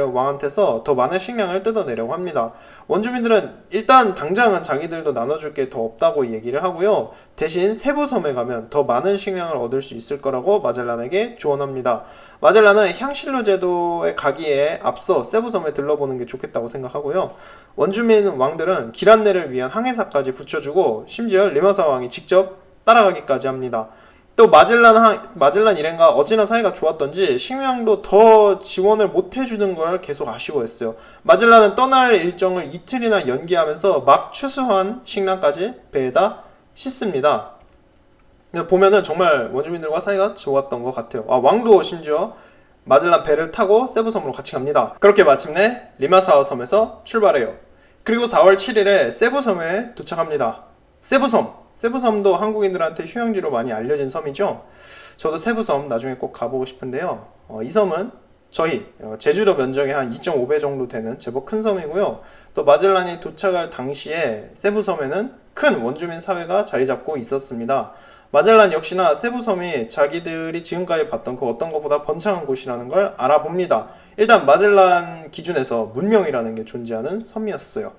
왕한테서 더 많은 식량을 뜯어내려고 합니다. 원주민들은 일단 당장은 자기들도 나눠줄 게 더 없다고 얘기를 하고요. 대신 세부섬에 가면 더 많은 식량을 얻을 수 있을 거라고 마젤란에게 조언합니다. 마젤란은 향신료 제도에 가기에 앞서 세부섬에 들러보는 게 좋겠다고 생각하고요. 원주민 왕들은 길 안내를 위한 항해사까지 붙여주고 심지어 리마사 왕이 직접 따라가기까지 합니다. 또 마젤란 일행과 어찌나 사이가 좋았던지 식량도 더 지원을 못 해주는 걸 계속 아쉬워했어요. 마젤란은 떠날 일정을 이틀이나 연기하면서 막 추수한 식량까지 배에다 싣습니다. 보면은 정말 원주민들과 사이가 좋았던 것 같아요. 왕도 심지어 마젤란 배를 타고 세부섬으로 같이 갑니다. 그렇게 마침내 리마사와 섬에서 출발해요. 그리고 4월 7일에 세부섬에 도착합니다. 세부섬도 한국인들한테 휴양지로 많이 알려진 섬이죠. 저도 세부섬 나중에 꼭 가보고 싶은데요. 이 섬은 저희 제주도 면적의 한 2.5배 정도 되는 제법 큰 섬이고요. 또 마젤란이 도착할 당시에 세부섬에는 큰 원주민 사회가 자리 잡고 있었습니다. 마젤란 역시나 세부섬이 자기들이 지금까지 봤던 그 어떤 것보다 번창한 곳이라는 걸 알아봅니다. 일단 마젤란 기준에서 문명이라는 게 존재하는 섬이었어요.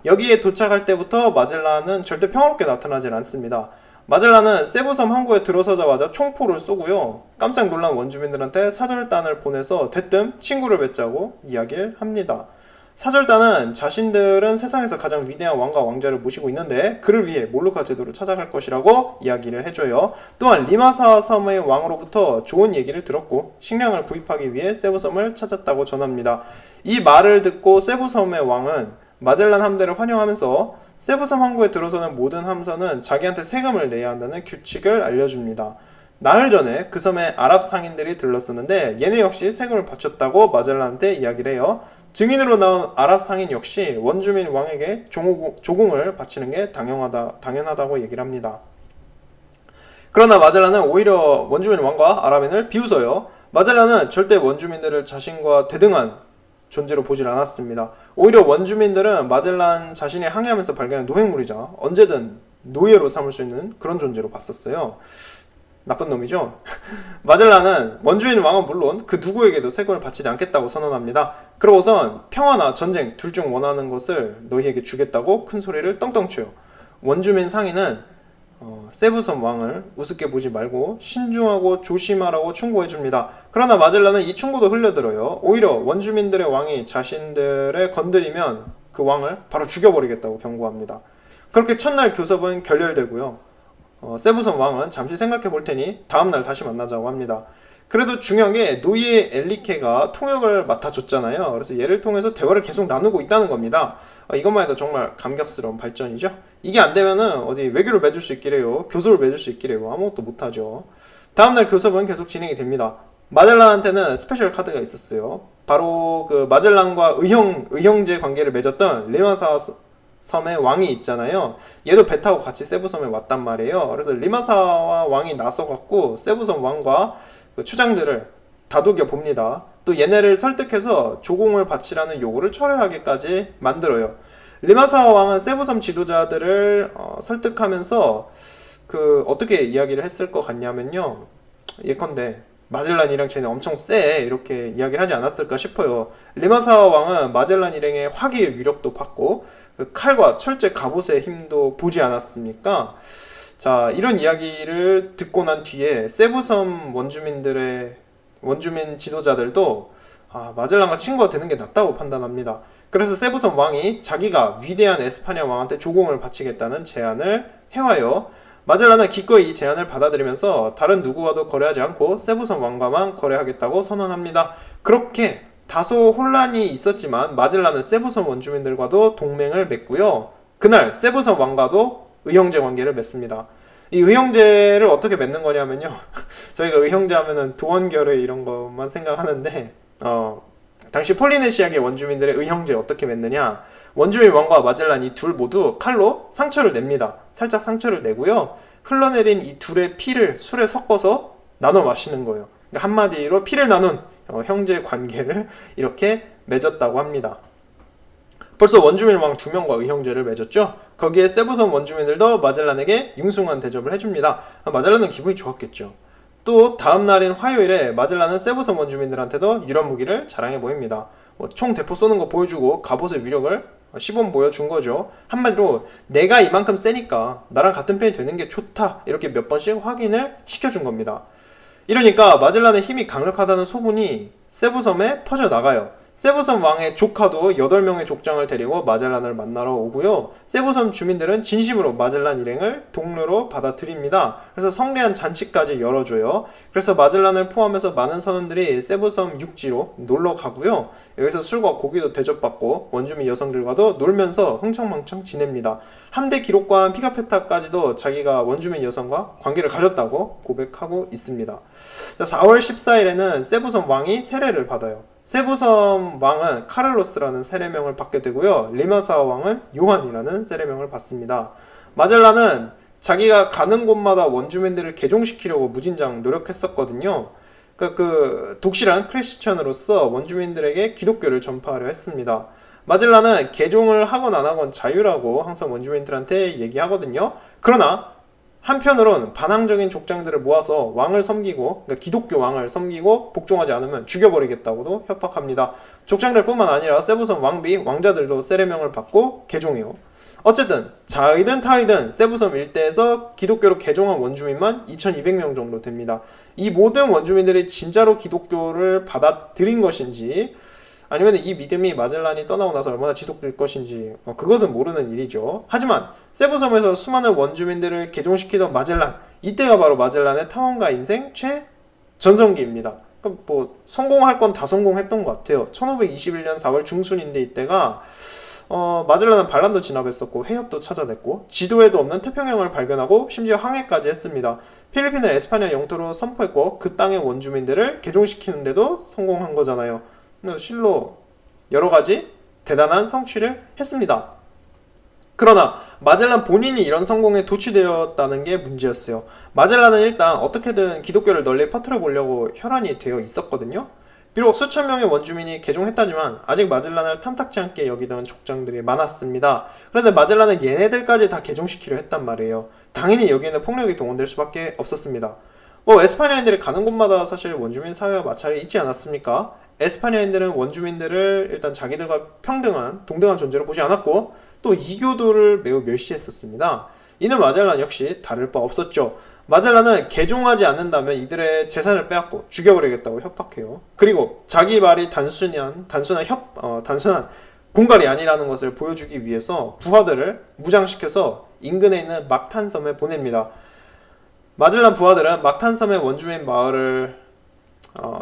여기에 도착할 때부터 마젤란은 절대 평화롭게 나타나질 않습니다. 마젤란은 세부섬 항구에 들어서자마자 총포를 쏘고요. 깜짝 놀란 원주민들한테 사절단을 보내서 대뜸 친구를 맺자고 이야기를 합니다. 사절단은 자신들은 세상에서 가장 위대한 왕과 왕자를 모시고 있는데 그를 위해 몰루카 제도를 찾아갈 것이라고 이야기를 해줘요. 또한 리마사 섬의 왕으로부터 좋은 얘기를 들었고 식량을 구입하기 위해 세부섬을 찾았다고 전합니다. 이 말을 듣고 세부섬의 왕은 마젤란 함대를 환영하면서 세부섬 항구에 들어서는 모든 함선은 자기한테 세금을 내야 한다는 규칙을 알려줍니다. 나흘 전에 그 섬에 아랍 상인들이 들렀었는데 얘네 역시 세금을 바쳤다고 마젤란한테 이야기를 해요. 증인으로 나온 아랍 상인 역시 원주민 왕에게 조공을 바치는 게 당연하다고 얘기를 합니다. 그러나 마젤란은 오히려 원주민 왕과 아라벤을 비웃어요. 마젤란은 절대 원주민들을 자신과 대등한 존재로 보질 않았습니다. 오히려 원주민들은 마젤란 자신이 항해하면서 발견한 노획물이자 언제든 노예로 삼을 수 있는 그런 존재로 봤었어요. 나쁜 놈이죠. 마젤란은 원주민 왕은 물론 그 누구에게도 세금을 바치지 않겠다고 선언합니다. 그러고선 평화나 전쟁 둘 중 원하는 것을 너희에게 주겠다고 큰 소리를 떵떵 쳐요. 원주민 상인은 세부섬 왕을 우습게 보지 말고 신중하고 조심하라고 충고해줍니다. 그러나 마젤란은 이 충고도 흘려들어요. 오히려 원주민들의 왕이 자신들을 건드리면 그 왕을 바로 죽여버리겠다고 경고합니다. 그렇게 첫날 교섭은 결렬되고요. 세부섬 왕은 잠시 생각해 볼 테니 다음날 다시 만나자고 합니다. 그래도 중요한 게 노예 엘리케가 통역을 맡아줬잖아요. 그래서 얘를 통해서 대화를 계속 나누고 있다는 겁니다. 이것만 해도 정말 감격스러운 발전이죠. 이게 안 되면은 어디 외교를 맺을 수 있기래요. 교섭을 맺을 수 있기래요. 아무것도 못하죠. 다음날 교섭은 계속 진행이 됩니다. 마젤란한테는 스페셜 카드가 있었어요. 바로 그 마젤란과 의형제 관계를 맺었던 리마사 섬의 왕이 있잖아요. 얘도 배 타고 같이 세부섬에 왔단 말이에요. 그래서 리마사와 왕이 나서갖고 세부섬 왕과 그 추장들을 다독여 봅니다. 또 얘네를 설득해서 조공을 바치라는 요구를 철회하게까지 만들어요. 리마사 왕은 세부섬 지도자들을 설득하면서 그 어떻게 이야기를 했을 것 같냐면요. 예컨대 마젤란 일행 쟤네 엄청 세 이렇게 이야기를 하지 않았을까 싶어요. 리마사 왕은 마젤란 일행의 화기의 위력도 봤고 그 칼과 철제 갑옷의 힘도 보지 않았습니까? 자, 이런 이야기를 듣고 난 뒤에 세부섬 원주민 지도자들도 마젤란과 친구가 되는 게 낫다고 판단합니다. 그래서 세부섬 왕이 자기가 위대한 에스파냐 왕한테 조공을 바치겠다는 제안을 해와요. 마젤란은 기꺼이 이 제안을 받아들이면서 다른 누구와도 거래하지 않고 세부섬 왕과만 거래하겠다고 선언합니다. 그렇게 다소 혼란이 있었지만 마젤란은 세부섬 원주민들과도 동맹을 맺고요. 그날 세부섬 왕과도 의형제 관계를 맺습니다. 이 의형제를 어떻게 맺는 거냐면요. 저희가 의형제 하면은 도원결의 이런 것만 생각하는데 당시 폴리네시아계 원주민들의 의형제 어떻게 맺느냐. 원주민 왕과 마젤란 이 둘 모두 칼로 상처를 냅니다. 살짝 상처를 내고요. 흘러내린 이 둘의 피를 술에 섞어서 나눠 마시는 거예요. 그러니까 한마디로 피를 나눈 형제 관계를 이렇게 맺었다고 합니다. 벌써 원주민 왕 2명과 의형제를 맺었죠. 거기에 세부섬 원주민들도 마젤란에게 융숭한 대접을 해줍니다. 마젤란은 기분이 좋았겠죠. 또 다음 날인 화요일에 마젤란은 세부섬 원주민들한테도 유령 무기를 자랑해 보입니다. 총 대포 쏘는 거 보여주고 갑옷의 위력을 시범 보여준 거죠. 한마디로 내가 이만큼 세니까 나랑 같은 편이 되는 게 좋다 이렇게 몇 번씩 확인을 시켜준 겁니다. 이러니까 마젤란의 힘이 강력하다는 소문이 세부섬에 퍼져나가요. 세부섬 왕의 조카도 8명의 족장을 데리고 마젤란을 만나러 오고요. 세부섬 주민들은 진심으로 마젤란 일행을 동료로 받아들입니다. 그래서 성대한 잔치까지 열어줘요. 그래서 마젤란을 포함해서 많은 선원들이 세부섬 육지로 놀러 가고요. 여기서 술과 고기도 대접받고 원주민 여성들과도 놀면서 흥청망청 지냅니다. 함대 기록관 피카페타까지도 자기가 원주민 여성과 관계를 가졌다고 고백하고 있습니다. 4월 14일에는 세부섬 왕이 세례를 받아요. 세부섬 왕은 카를로스라는 세례명을 받게 되고요. 리마사 왕은 요한이라는 세례명을 받습니다. 마젤란은 자기가 가는 곳마다 원주민들을 개종시키려고 무진장 노력했었거든요. 그 독실한 크리스천으로서 원주민들에게 기독교를 전파하려 했습니다. 마젤란은 개종을 하건 안 하건 자유라고 항상 원주민들한테 얘기하거든요. 그러나 한편으론 반항적인 족장들을 모아서 왕을 섬기고, 그러니까 기독교 왕을 섬기고 복종하지 않으면 죽여버리겠다고도 협박합니다. 족장들 뿐만 아니라 세부섬 왕비, 왕자들도 세례명을 받고 개종해요. 어쨌든 자이든 타이든 세부섬 일대에서 기독교로 개종한 원주민만 2200명 정도 됩니다. 이 모든 원주민들이 진짜로 기독교를 받아들인 것인지 아니면 이 믿음이 마젤란이 떠나고 나서 얼마나 지속될 것인지 그것은 모르는 일이죠. 하지만 세부섬에서 수많은 원주민들을 개종시키던 마젤란, 이때가 바로 마젤란의 탐험가 인생 최전성기입니다. 뭐 성공할 건 다 성공했던 것 같아요. 1521년 4월 중순인데 이때가 마젤란은 반란도 진압했었고 해협도 찾아냈고 지도에도 없는 태평양을 발견하고 심지어 항해까지 했습니다. 필리핀을 에스파냐 영토로 선포했고 그 땅의 원주민들을 개종시키는데도 성공한 거잖아요. 실로 여러가지 대단한 성취를 했습니다. 그러나 마젤란 본인이 이런 성공에 도취되었다는 게 문제였어요. 마젤란은 일단 어떻게든 기독교를 널리 퍼뜨려 보려고 혈안이 되어 있었거든요. 비록 수천 명의 원주민이 개종했다지만 아직 마젤란을 탐탁지 않게 여기던 족장들이 많았습니다. 그런데 마젤란은 얘네들까지 다 개종시키려 했단 말이에요. 당연히 여기에는 폭력이 동원될 수밖에 없었습니다. 에스파냐인들이 가는 곳마다 사실 원주민 사회와 마찰이 있지 않았습니까? 에스파냐인들은 원주민들을 일단 자기들과 동등한 존재로 보지 않았고 또 이교도를 매우 멸시했었습니다. 이는 마젤란 역시 다를 바 없었죠. 마젤란은 개종하지 않는다면 이들의 재산을 빼앗고 죽여버리겠다고 협박해요. 그리고 자기 말이 단순한 공갈이 아니라는 것을 보여주기 위해서 부하들을 무장시켜서 인근에 있는 막탄섬에 보냅니다. 마젤란 부하들은 막탄섬의 원주민 마을을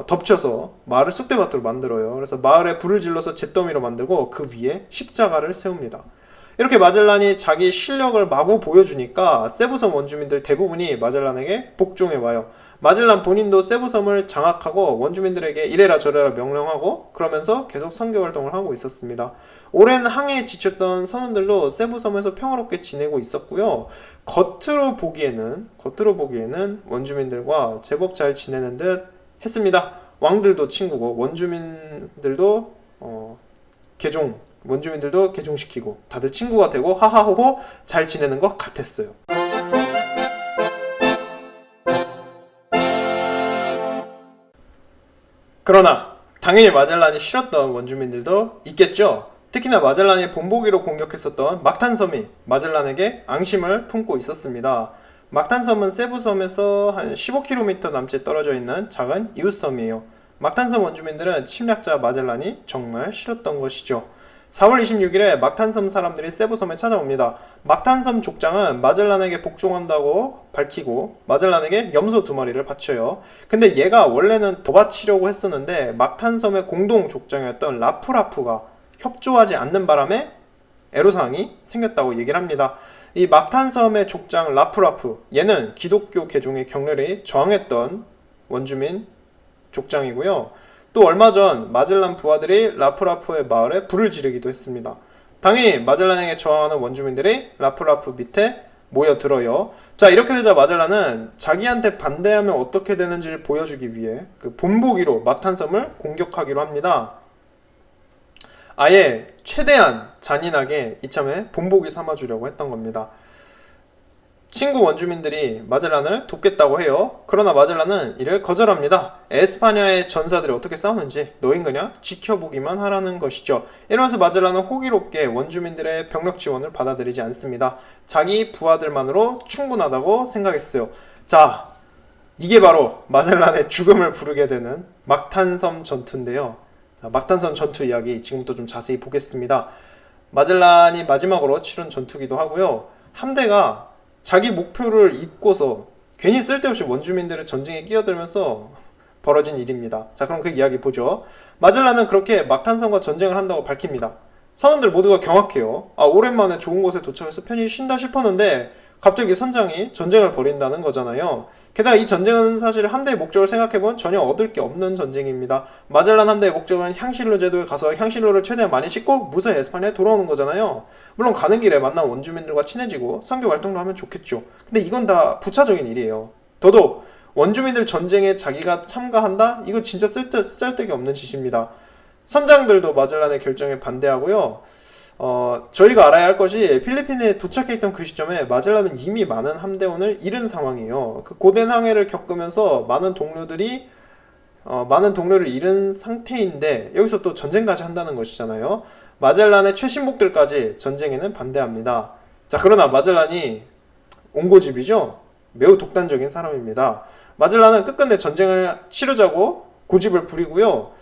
덮쳐서 마을을 쑥대밭으로 만들어요. 그래서 마을에 불을 질러서 잿더미로 만들고 그 위에 십자가를 세웁니다. 이렇게 마젤란이 자기 실력을 마구 보여주니까 세부섬 원주민들 대부분이 마젤란에게 복종해 와요. 마젤란 본인도 세부섬을 장악하고 원주민들에게 이래라 저래라 명령하고 그러면서 계속 선교 활동을 하고 있었습니다. 오랜 항해에 지쳤던 선원들도 세부섬에서 평화롭게 지내고 있었고요. 겉으로 보기에는 원주민들과 제법 잘 지내는 듯 했습니다. 왕들도 친구고 원주민들도 개종시키고 다들 친구가 되고 하하호호 잘 지내는 것 같았어요. 그러나 당연히 마젤란이 싫었던 원주민들도 있겠죠. 특히나 마젤란이 본보기로 공격했었던 막탄섬이 마젤란에게 앙심을 품고 있었습니다. 막탄섬은 세부섬에서 한 15km 남짓 떨어져 있는 작은 이웃섬이에요. 막탄섬 원주민들은 침략자 마젤란이 정말 싫었던 것이죠. 4월 26일에 막탄섬 사람들이 세부섬에 찾아옵니다. 막탄섬 족장은 마젤란에게 복종한다고 밝히고 마젤란에게 염소 2마리를 바쳐요. 근데 얘가 원래는 더 바치려고 했었는데 막탄섬의 공동 족장이었던 라프라프가 협조하지 않는 바람에 애로사항이 생겼다고 얘기를 합니다. 이 막탄섬의 족장 라프라프, 얘는 기독교 개종에 격렬히 저항했던 원주민 족장이고요. 또 얼마 전 마젤란 부하들이 라프라프의 마을에 불을 지르기도 했습니다. 당연히 마젤란에게 저항하는 원주민들이 라프라프 밑에 모여들어요. 자, 이렇게 되자 마젤란은 자기한테 반대하면 어떻게 되는지를 보여주기 위해 그 본보기로 막탄섬을 공격하기로 합니다. 아예 최대한 잔인하게 이참에 본보기 삼아주려고 했던 겁니다. 친구 원주민들이 마젤란을 돕겠다고 해요. 그러나 마젤란은 이를 거절합니다. 에스파냐의 전사들이 어떻게 싸우는지 너흰 그냥 지켜보기만 하라는 것이죠. 이러면서 마젤란은 호기롭게 원주민들의 병력 지원을 받아들이지 않습니다. 자기 부하들만으로 충분하다고 생각했어요. 자, 이게 바로 마젤란의 죽음을 부르게 되는 막탄섬 전투인데요. 자, 막탄섬 전투 이야기 지금부터 좀 자세히 보겠습니다. 마젤란이 마지막으로 치른 전투기도 하고요. 함대가 자기 목표를 잊고서 괜히 쓸데없이 원주민들의 전쟁에 끼어들면서 벌어진 일입니다. 자, 그럼 그 이야기 보죠. 마젤란은 그렇게 막탄섬과 전쟁을 한다고 밝힙니다. 선원들 모두가 경악해요. 오랜만에 좋은 곳에 도착해서 편히 쉰다 싶었는데 갑자기 선장이 전쟁을 벌인다는 거잖아요. 게다가 이 전쟁은 사실 함대의 목적을 생각해보면 전혀 얻을 게 없는 전쟁입니다. 마젤란 함대의 목적은 향실로 제도에 가서 향실로를 최대한 많이 싣고 무사히 에스파냐에 돌아오는 거잖아요. 물론 가는 길에 만난 원주민들과 친해지고 선교 활동도 하면 좋겠죠. 근데 이건 다 부차적인 일이에요. 더더욱 원주민들 전쟁에 자기가 참가한다? 이거 진짜 쓸데기 없는 짓입니다. 선장들도 마젤란의 결정에 반대하고요. 저희가 알아야 할 것이 필리핀에 도착해 있던 그 시점에 마젤란은 이미 많은 함대원을 잃은 상황이에요. 그 고된 항해를 겪으면서 많은 동료를 잃은 상태인데 여기서 또 전쟁까지 한다는 것이잖아요. 마젤란의 최신복들까지 전쟁에는 반대합니다. 자, 그러나 마젤란이 온고집이죠. 매우 독단적인 사람입니다. 마젤란은 끝끝내 전쟁을 치르자고 고집을 부리고요.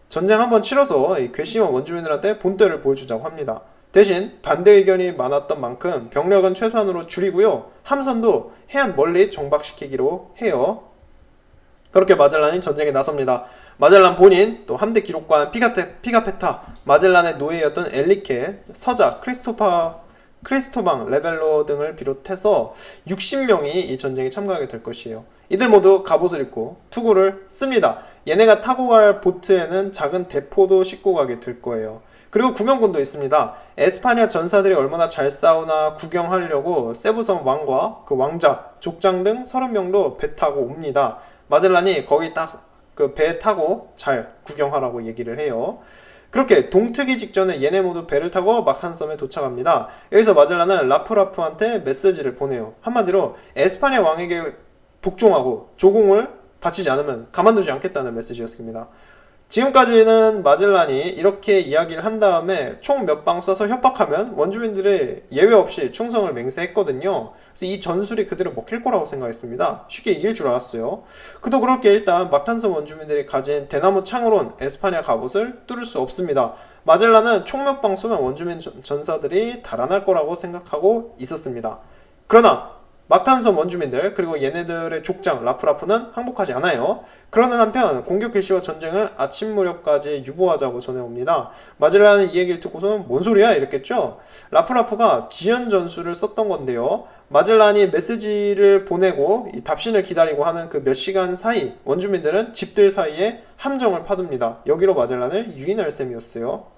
전쟁 한번 치러서 괘씸한 원주민들한테 본때를 보여주자고 합니다. 대신 반대 의견이 많았던 만큼 병력은 최소한으로 줄이고요. 함선도 해안 멀리 정박시키기로 해요. 그렇게 마젤란이 전쟁에 나섭니다. 마젤란 본인, 또 함대 기록관 피가페타, 마젤란의 노예였던 엘리케, 서자, 크리스토방, 레벨로 등을 비롯해서 60명이 이 전쟁에 참가하게 될 것이에요. 이들 모두 갑옷을 입고 투구를 씁니다. 얘네가 타고 갈 보트에는 작은 대포도 싣고 가게 될 거예요. 그리고 구경꾼도 있습니다. 에스파냐 전사들이 얼마나 잘 싸우나 구경하려고 세부섬 왕과 그 왕자, 족장 등 30명도 배 타고 옵니다. 마젤란이 거기 딱 그 배 타고 잘 구경하라고 얘기를 해요. 그렇게 동트기 직전에 얘네 모두 배를 타고 막탄섬에 도착합니다. 여기서 마젤란은 라프라프한테 메시지를 보내요. 한마디로 에스파냐 왕에게 복종하고 조공을 바치지 않으면 가만두지 않겠다는 메시지였습니다. 지금까지는 마젤란이 이렇게 이야기를 한 다음에 총 몇 방 쏴서 협박하면 원주민들이 예외 없이 충성을 맹세했거든요. 그래서 이 전술이 그대로 먹힐 거라고 생각했습니다. 쉽게 이길 줄 알았어요. 그도 그렇게 일단 막탄섬 원주민들이 가진 대나무 창으론 에스파냐 갑옷을 뚫을 수 없습니다. 마젤란은 총 몇 방 쏘면 원주민 전사들이 달아날 거라고 생각하고 있었습니다. 그러나 막탄섬 원주민들 그리고 얘네들의 족장 라프라프는 항복하지 않아요. 그러는 한편 공격 개시와 전쟁을 아침 무렵까지 유보하자고 전해옵니다. 마젤란은 이 얘기를 듣고서는 뭔 소리야 이랬겠죠. 라프라프가 지연 전술을 썼던 건데요. 마젤란이 메시지를 보내고 이 답신을 기다리고 하는 그 몇 시간 사이 원주민들은 집들 사이에 함정을 파둡니다. 여기로 마젤란을 유인할 셈이었어요.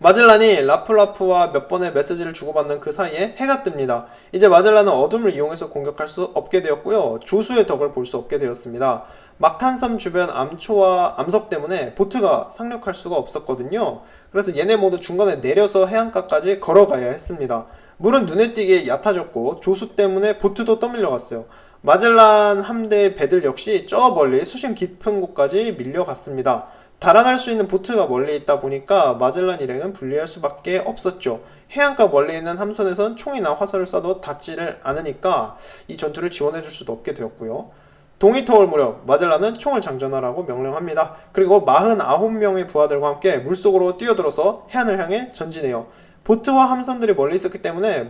마젤란이 라프라프와 몇 번의 메시지를 주고받는 그 사이에 해가 뜹니다. 이제 마젤란은 어둠을 이용해서 공격할 수 없게 되었고요. 조수의 덕을 볼 수 없게 되었습니다. 막탄섬 주변 암초와 암석 때문에 보트가 상륙할 수가 없었거든요. 그래서 얘네 모두 중간에 내려서 해안가까지 걸어가야 했습니다. 물은 눈에 띄게 얕아졌고 조수 때문에 보트도 떠밀려갔어요. 마젤란 함대의 배들 역시 저 멀리 수심 깊은 곳까지 밀려갔습니다. 달아날 수 있는 보트가 멀리 있다 보니까 마젤란 일행은 불리할 수밖에 없었죠. 해안가 멀리 있는 함선에선 총이나 화살을 쏴도 닿지를 않으니까 이 전투를 지원해줄 수도 없게 되었고요. 동이 터올 무렵 마젤란은 총을 장전하라고 명령합니다. 그리고 49명의 부하들과 함께 물속으로 뛰어들어서 해안을 향해 전진해요. 보트와 함선들이 멀리 있었기 때문에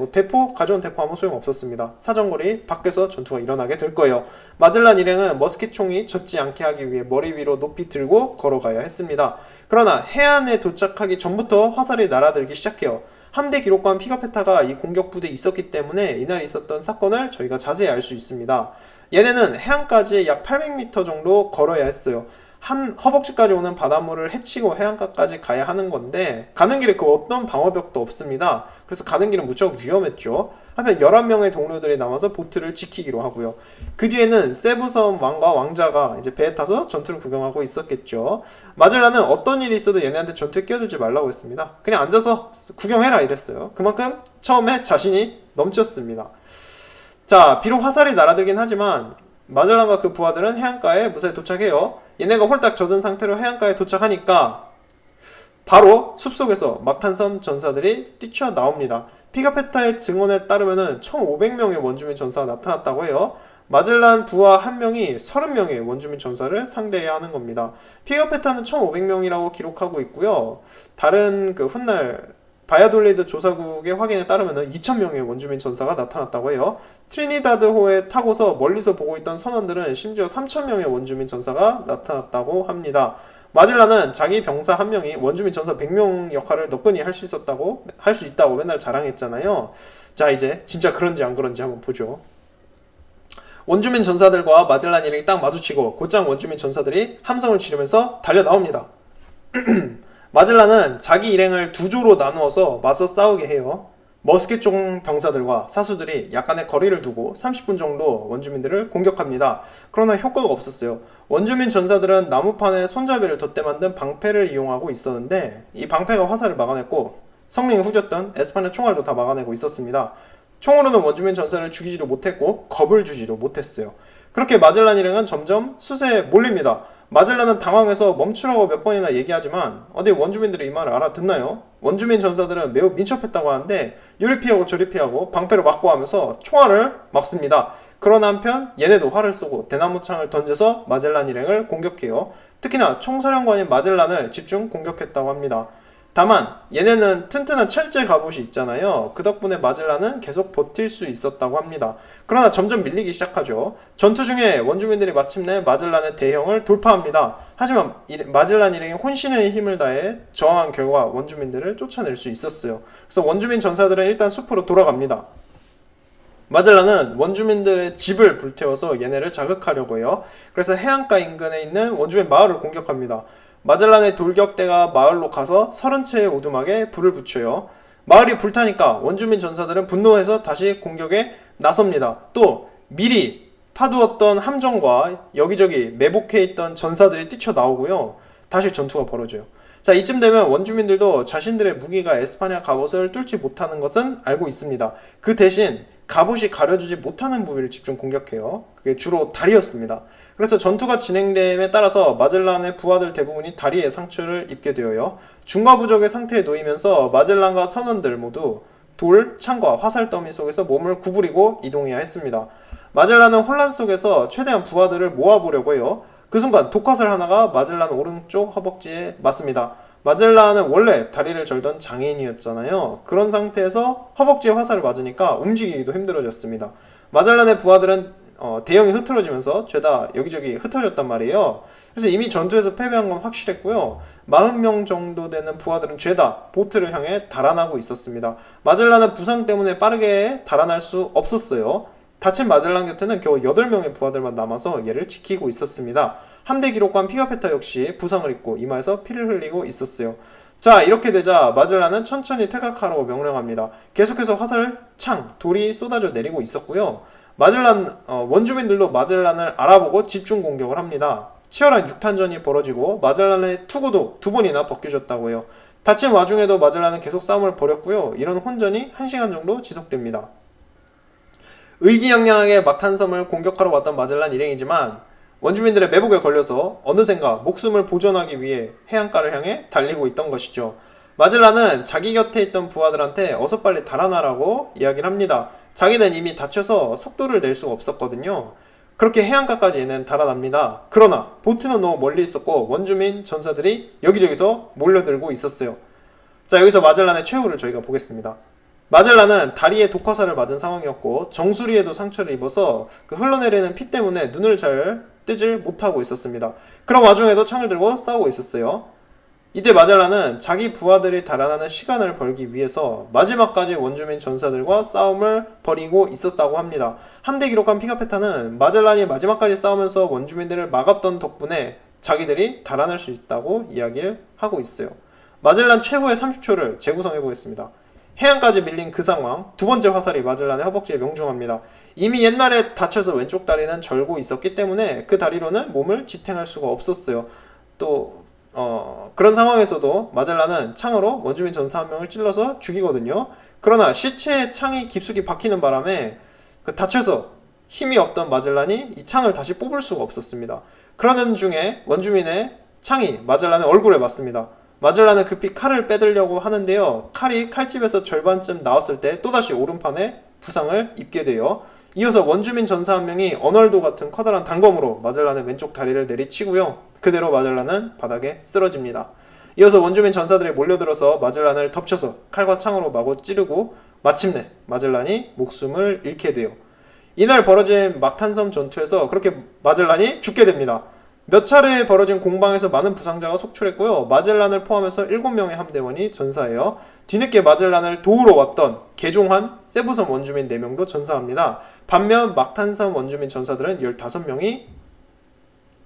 가져온 대포 아무 소용 없었습니다. 사정거리 밖에서 전투가 일어나게 될 거예요. 마젤란 일행은 머스킷 총이 젖지 않게 하기 위해 머리 위로 높이 들고 걸어가야 했습니다. 그러나 해안에 도착하기 전부터 화살이 날아들기 시작해요. 함대 기록관 피가페타가 이 공격 부대에 있었기 때문에 이날 있었던 사건을 저희가 자세히 알 수 있습니다. 얘네는 해안까지 약 800m 정도 걸어야 했어요. 허벅지까지 오는 바닷물을 헤치고 해안가까지 가야 하는 건데 가는 길에 그 어떤 방어벽도 없습니다. 그래서 가는 길은 무척 위험했죠. 한편 11명의 동료들이 남아서 보트를 지키기로 하고요. 그 뒤에는 세부섬 왕과 왕자가 이제 배에 타서 전투를 구경하고 있었겠죠. 마젤란은 어떤 일이 있어도 얘네한테 전투에 끼어들지 말라고 했습니다. 그냥 앉아서 구경해라 이랬어요. 그만큼 처음에 자신이 넘쳤습니다. 자, 비록 화살이 날아들긴 하지만 마젤란과 그 부하들은 해안가에 무사히 도착해요. 얘네가 홀딱 젖은 상태로 해안가에 도착하니까 바로 숲속에서 막탄섬 전사들이 뛰쳐나옵니다. 피가페타의 증언에 따르면 1500명의 원주민 전사가 나타났다고 해요. 마젤란 부하 1명이 30명의 원주민 전사를 상대해야 하는 겁니다. 피가페타는 1500명이라고 기록하고 있고요. 다른 그 훗날 바야돌리드 조사국의 확인에 따르면 2000명의 원주민 전사가 나타났다고 해요. 트리니다드호에 타고서 멀리서 보고 있던 선원들은 심지어 3000명의 원주민 전사가 나타났다고 합니다. 마젤란은 자기 병사 1명이 원주민 전사 100명 역할을 너끈히 할 수 있다고 맨날 자랑했잖아요. 자, 이제 진짜 그런지 안 그런지 한번 보죠. 원주민 전사들과 마젤란 일행이 딱 마주치고 곧장 원주민 전사들이 함성을 지르면서 달려 나옵니다. 마젤란은 자기 일행을 두 조로 나누어서 맞서 싸우게 해요. 머스킷총 병사들과 사수들이 약간의 거리를 두고 30분 정도 원주민들을 공격합니다. 그러나 효과가 없었어요. 원주민 전사들은 나무판에 손잡이를 덧대 만든 방패를 이용하고 있었는데 이 방패가 화살을 막아냈고 성능이 후졌던 에스파냐 총알도 다 막아내고 있었습니다. 총으로는 원주민 전사를 죽이지도 못했고 겁을 주지도 못했어요. 그렇게 마젤란 일행은 점점 수세에 몰립니다. 마젤란은 당황해서 멈추라고 몇 번이나 얘기하지만 어디 원주민들이 이 말을 알아듣나요? 원주민 전사들은 매우 민첩했다고 하는데 요리 피하고 저리 피하고 방패를 맞고 하면서 총알을 막습니다. 그런 한편 얘네도 활을 쏘고 대나무 창을 던져서 마젤란 일행을 공격해요. 특히나 총사령관인 마젤란을 집중 공격했다고 합니다. 다만 얘네는 튼튼한 철제 갑옷이 있잖아요. 그 덕분에 마젤란은 계속 버틸 수 있었다고 합니다. 그러나 점점 밀리기 시작하죠. 전투 중에 원주민들이 마침내 마젤란의 대형을 돌파합니다. 하지만 마젤란 일행이 혼신의 힘을 다해 저항한 결과 원주민들을 쫓아낼 수 있었어요. 그래서 원주민 전사들은 일단 숲으로 돌아갑니다. 마젤란은 원주민들의 집을 불태워서 얘네를 자극하려고 해요. 그래서 해안가 인근에 있는 원주민 마을을 공격합니다. 마젤란의 돌격대가 마을로 가서 30채의 오두막에 불을 붙여요. 마을이 불타니까 원주민 전사들은 분노해서 다시 공격에 나섭니다. 또 미리 파두었던 함정과 여기저기 매복해 있던 전사들이 뛰쳐나오고요. 다시 전투가 벌어져요. 자, 이쯤 되면 원주민들도 자신들의 무기가 에스파냐 갑옷을 뚫지 못하는 것은 알고 있습니다. 그 대신 갑옷이 가려주지 못하는 부위를 집중 공격해요. 그게 주로 다리였습니다. 그래서 전투가 진행됨에 따라서 마젤란의 부하들 대부분이 다리에 상처를 입게 되어요. 중과부적의 상태에 놓이면서 마젤란과 선원들 모두 돌, 창과 화살 더미 속에서 몸을 구부리고 이동해야 했습니다. 마젤란은 혼란 속에서 최대한 부하들을 모아보려고 해요. 그 순간 독화살 하나가 마젤란 오른쪽 허벅지에 맞습니다. 마젤란은 원래 다리를 절던 장애인이었잖아요. 그런 상태에서 허벅지에 화살을 맞으니까 움직이기도 힘들어졌습니다. 마젤란의 부하들은 대형이 흐트러지면서 죄다 여기저기 흩어졌단 말이에요. 그래서 이미 전투에서 패배한 건 확실했고요. 40명 정도 되는 부하들은 죄다 보트를 향해 달아나고 있었습니다. 마젤란은 부상 때문에 빠르게 달아날 수 없었어요. 다친 마젤란 곁에는 겨우 8명의 부하들만 남아서 얘를 지키고 있었습니다. 함대 기록관 피가페타 역시 부상을 입고 이마에서 피를 흘리고 있었어요. 자, 이렇게 되자 마젤란은 천천히 퇴각하라고 명령합니다. 계속해서 화살, 창, 돌이 쏟아져 내리고 있었고요. 원주민들도 마젤란을 알아보고 집중 공격을 합니다. 치열한 육탄전이 벌어지고 마젤란의 투구도 2번이나 벗겨졌다고 해요. 다친 와중에도 마젤란은 계속 싸움을 벌였고요. 이런 혼전이 1시간 정도 지속됩니다. 의기양양하게 막탄섬을 공격하러 왔던 마젤란 일행이지만 원주민들의 매복에 걸려서 어느샌가 목숨을 보존하기 위해 해안가를 향해 달리고 있던 것이죠. 마젤란은 자기 곁에 있던 부하들한테 어서 빨리 달아나라고 이야기를 합니다. 자기는 이미 다쳐서 속도를 낼 수가 없었거든요. 그렇게 해안가까지 얘는 달아납니다. 그러나 보트는 너무 멀리 있었고 원주민 전사들이 여기저기서 몰려들고 있었어요. 자, 여기서 마젤란의 최후를 저희가 보겠습니다. 마젤란은 다리에 독화살을 맞은 상황이었고 정수리에도 상처를 입어서 그 흘러내리는 피 때문에 눈을 잘 뜨질 못하고 있었습니다. 그런 와중에도 창을 들고 싸우고 있었어요. 이때 마젤란은 자기 부하들이 달아나는 시간을 벌기 위해서 마지막까지 원주민 전사들과 싸움을 벌이고 있었다고 합니다. 함대 기록관 피가페타는 마젤란이 마지막까지 싸우면서 원주민들을 막았던 덕분에 자기들이 달아날 수 있다고 이야기를 하고 있어요. 마젤란 최후의 30초를 재구성해 보겠습니다. 해안까지 밀린 그 상황, 2번째 화살이 마젤란의 허벅지에 명중합니다. 이미 옛날에 다쳐서 왼쪽 다리는 절고 있었기 때문에 그 다리로는 몸을 지탱할 수가 없었어요. 또 그런 상황에서도 마젤란은 창으로 원주민 전사 1명을 찔러서 죽이거든요. 그러나 시체에 창이 깊숙이 박히는 바람에 다쳐서 힘이 없던 마젤란이 이 창을 다시 뽑을 수가 없었습니다. 그러는 중에 원주민의 창이 마젤란의 얼굴에 맞습니다. 마젤란은 급히 칼을 빼들려고 하는데요. 칼이 칼집에서 절반쯤 나왔을 때 또다시 오른팔에 부상을 입게 돼요. 이어서 원주민 전사 1명이 어널도 같은 커다란 단검으로 마젤란의 왼쪽 다리를 내리치고요. 그대로 마젤란은 바닥에 쓰러집니다. 이어서 원주민 전사들이 몰려들어서 마젤란을 덮쳐서 칼과 창으로 마구 찌르고 마침내 마젤란이 목숨을 잃게 돼요. 이날 벌어진 막탄섬 전투에서 그렇게 마젤란이 죽게 됩니다. 몇 차례 벌어진 공방에서 많은 부상자가 속출했고요. 마젤란을 포함해서 7명의 함대원이 전사해요. 뒤늦게 마젤란을 도우러 왔던 개종한 세부섬 원주민 4명도 전사합니다. 반면 막탄섬 원주민 전사들은 15명이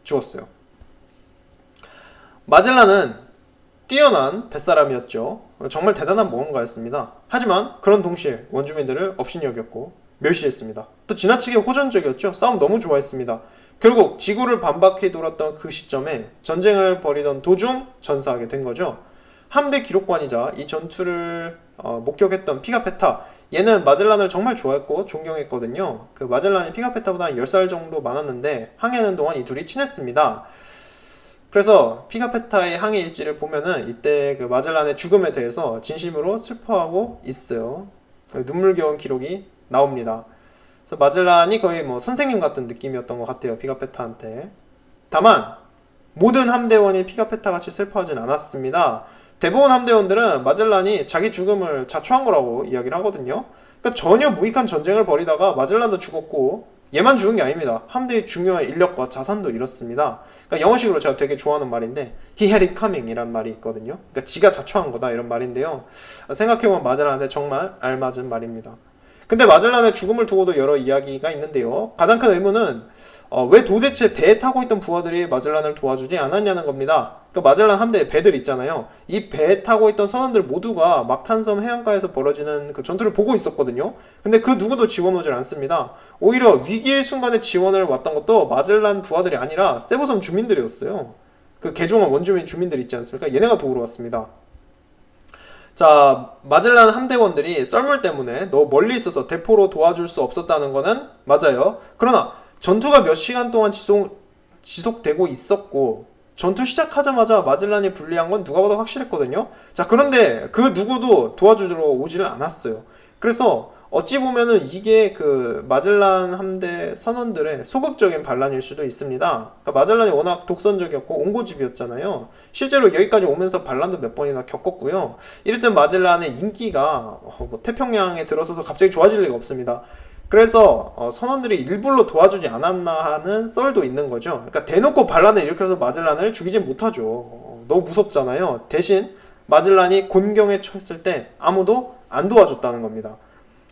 죽었어요. 마젤란은 뛰어난 뱃사람이었죠. 정말 대단한 모험가였습니다. 하지만 그런 동시에 원주민들을 업신여겼고 멸시했습니다. 또 지나치게 호전적이었죠. 싸움 너무 좋아했습니다. 결국 지구를 반바퀴 돌았던 그 시점에 전쟁을 벌이던 도중 전사하게 된 거죠. 함대 기록관이자 이 전투를 목격했던 피가페타, 얘는 마젤란을 정말 좋아했고 존경했거든요. 그 마젤란이 피가페타보다 10살 정도 많았는데 항해하는 동안 이 둘이 친했습니다. 그래서 피가페타의 항해 일지를 보면은 이때 그 마젤란의 죽음에 대해서 진심으로 슬퍼하고 있어요. 눈물겨운 기록이 나옵니다. 그래서 마젤란이 거의 뭐 선생님 같은 느낌이었던 것 같아요. 피가페타한테. 다만 모든 함대원이 피가페타같이 슬퍼하진 않았습니다. 대부분 함대원들은 마젤란이 자기 죽음을 자초한 거라고 이야기를 하거든요. 그러니까 전혀 무익한 전쟁을 벌이다가 마젤란도 죽었고 얘만 죽은 게 아닙니다. 함대의 중요한 인력과 자산도 잃었습니다. 그러니까 영어식으로 제가 되게 좋아하는 말인데 He had it coming 이란 말이 있거든요. 그러니까 지가 자초한 거다 이런 말인데요. 생각해보면 마젤란한테 정말 알맞은 말입니다. 근데 마젤란의 죽음을 두고도 여러 이야기가 있는데요. 가장 큰 의문은 왜 도대체 배에 타고 있던 부하들이 마젤란을 도와주지 않았냐는 겁니다. 그 마젤란 함대의 배들 있잖아요. 이 배에 타고 있던 선원들 모두가 막탄섬 해안가에서 벌어지는 그 전투를 보고 있었거든요. 근데 그 누구도 지원 오질 않습니다. 오히려 위기의 순간에 지원을 왔던 것도 마젤란 부하들이 아니라 세부섬 주민들이었어요. 그 개종한 원주민 주민들 있지 않습니까? 얘네가 도우러 왔습니다. 자, 마젤란 함대원들이 썰물 때문에 너 멀리 있어서 대포로 도와줄 수 없었다는 거는 맞아요. 그러나 전투가 몇 시간 동안 지속되고 있었고 전투 시작하자마자 마젤란이 불리한 건 누가 봐도 확실했거든요. 자, 그런데 그 누구도 도와주러 오지를 않았어요. 그래서 어찌 보면은 이게 그 마젤란 함대 선원들의 소극적인 반란일 수도 있습니다. 그러니까 마젤란이 워낙 독선적이었고 옹고집이었잖아요. 실제로 여기까지 오면서 반란도 몇 번이나 겪었고요. 이랬던 마젤란의 인기가 뭐 태평양에 들어서서 갑자기 좋아질 리가 없습니다. 그래서 선원들이 일부러 도와주지 않았나 하는 썰도 있는 거죠. 그러니까 대놓고 반란을 일으켜서 마젤란을 죽이진 못하죠. 너무 무섭잖아요. 대신 마젤란이 곤경에 처했을 때 아무도 안 도와줬다는 겁니다.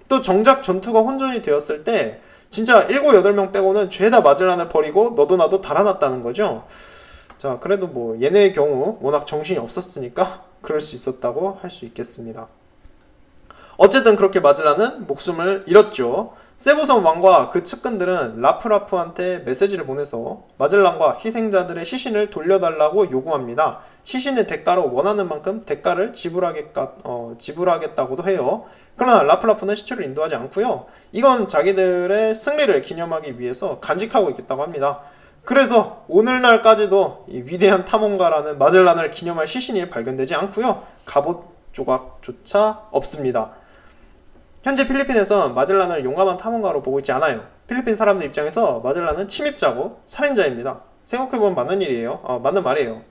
또 정작 전투가 혼전이 되었을 때 진짜 7, 8명 빼고는 죄다 마젤란을 버리고 너도 나도 달아났다는 거죠. 자, 그래도 뭐 얘네의 경우 워낙 정신이 없었으니까 그럴 수 있었다고 할 수 있겠습니다. 어쨌든 그렇게 마젤란은 목숨을 잃었죠. 세부섬 왕과 그 측근들은 라프라프한테 메시지를 보내서 마젤란과 희생자들의 시신을 돌려달라고 요구합니다. 시신의 대가로 원하는 만큼 대가를 지불하겠다고도 해요. 그러나 라프라프는 시체를 인도하지 않고요. 이건 자기들의 승리를 기념하기 위해서 간직하고 있겠다고 합니다. 그래서 오늘날까지도 이 위대한 탐험가라는 마젤란을 기념할 시신이 발견되지 않고요. 갑옷 조각조차 없습니다. 현재 필리핀에선 마젤란을 용감한 탐험가로 보고 있지 않아요. 필리핀 사람들 입장에서 마젤란은 침입자고 살인자입니다. 생각해보면 맞는 일이에요. 맞는 말이에요.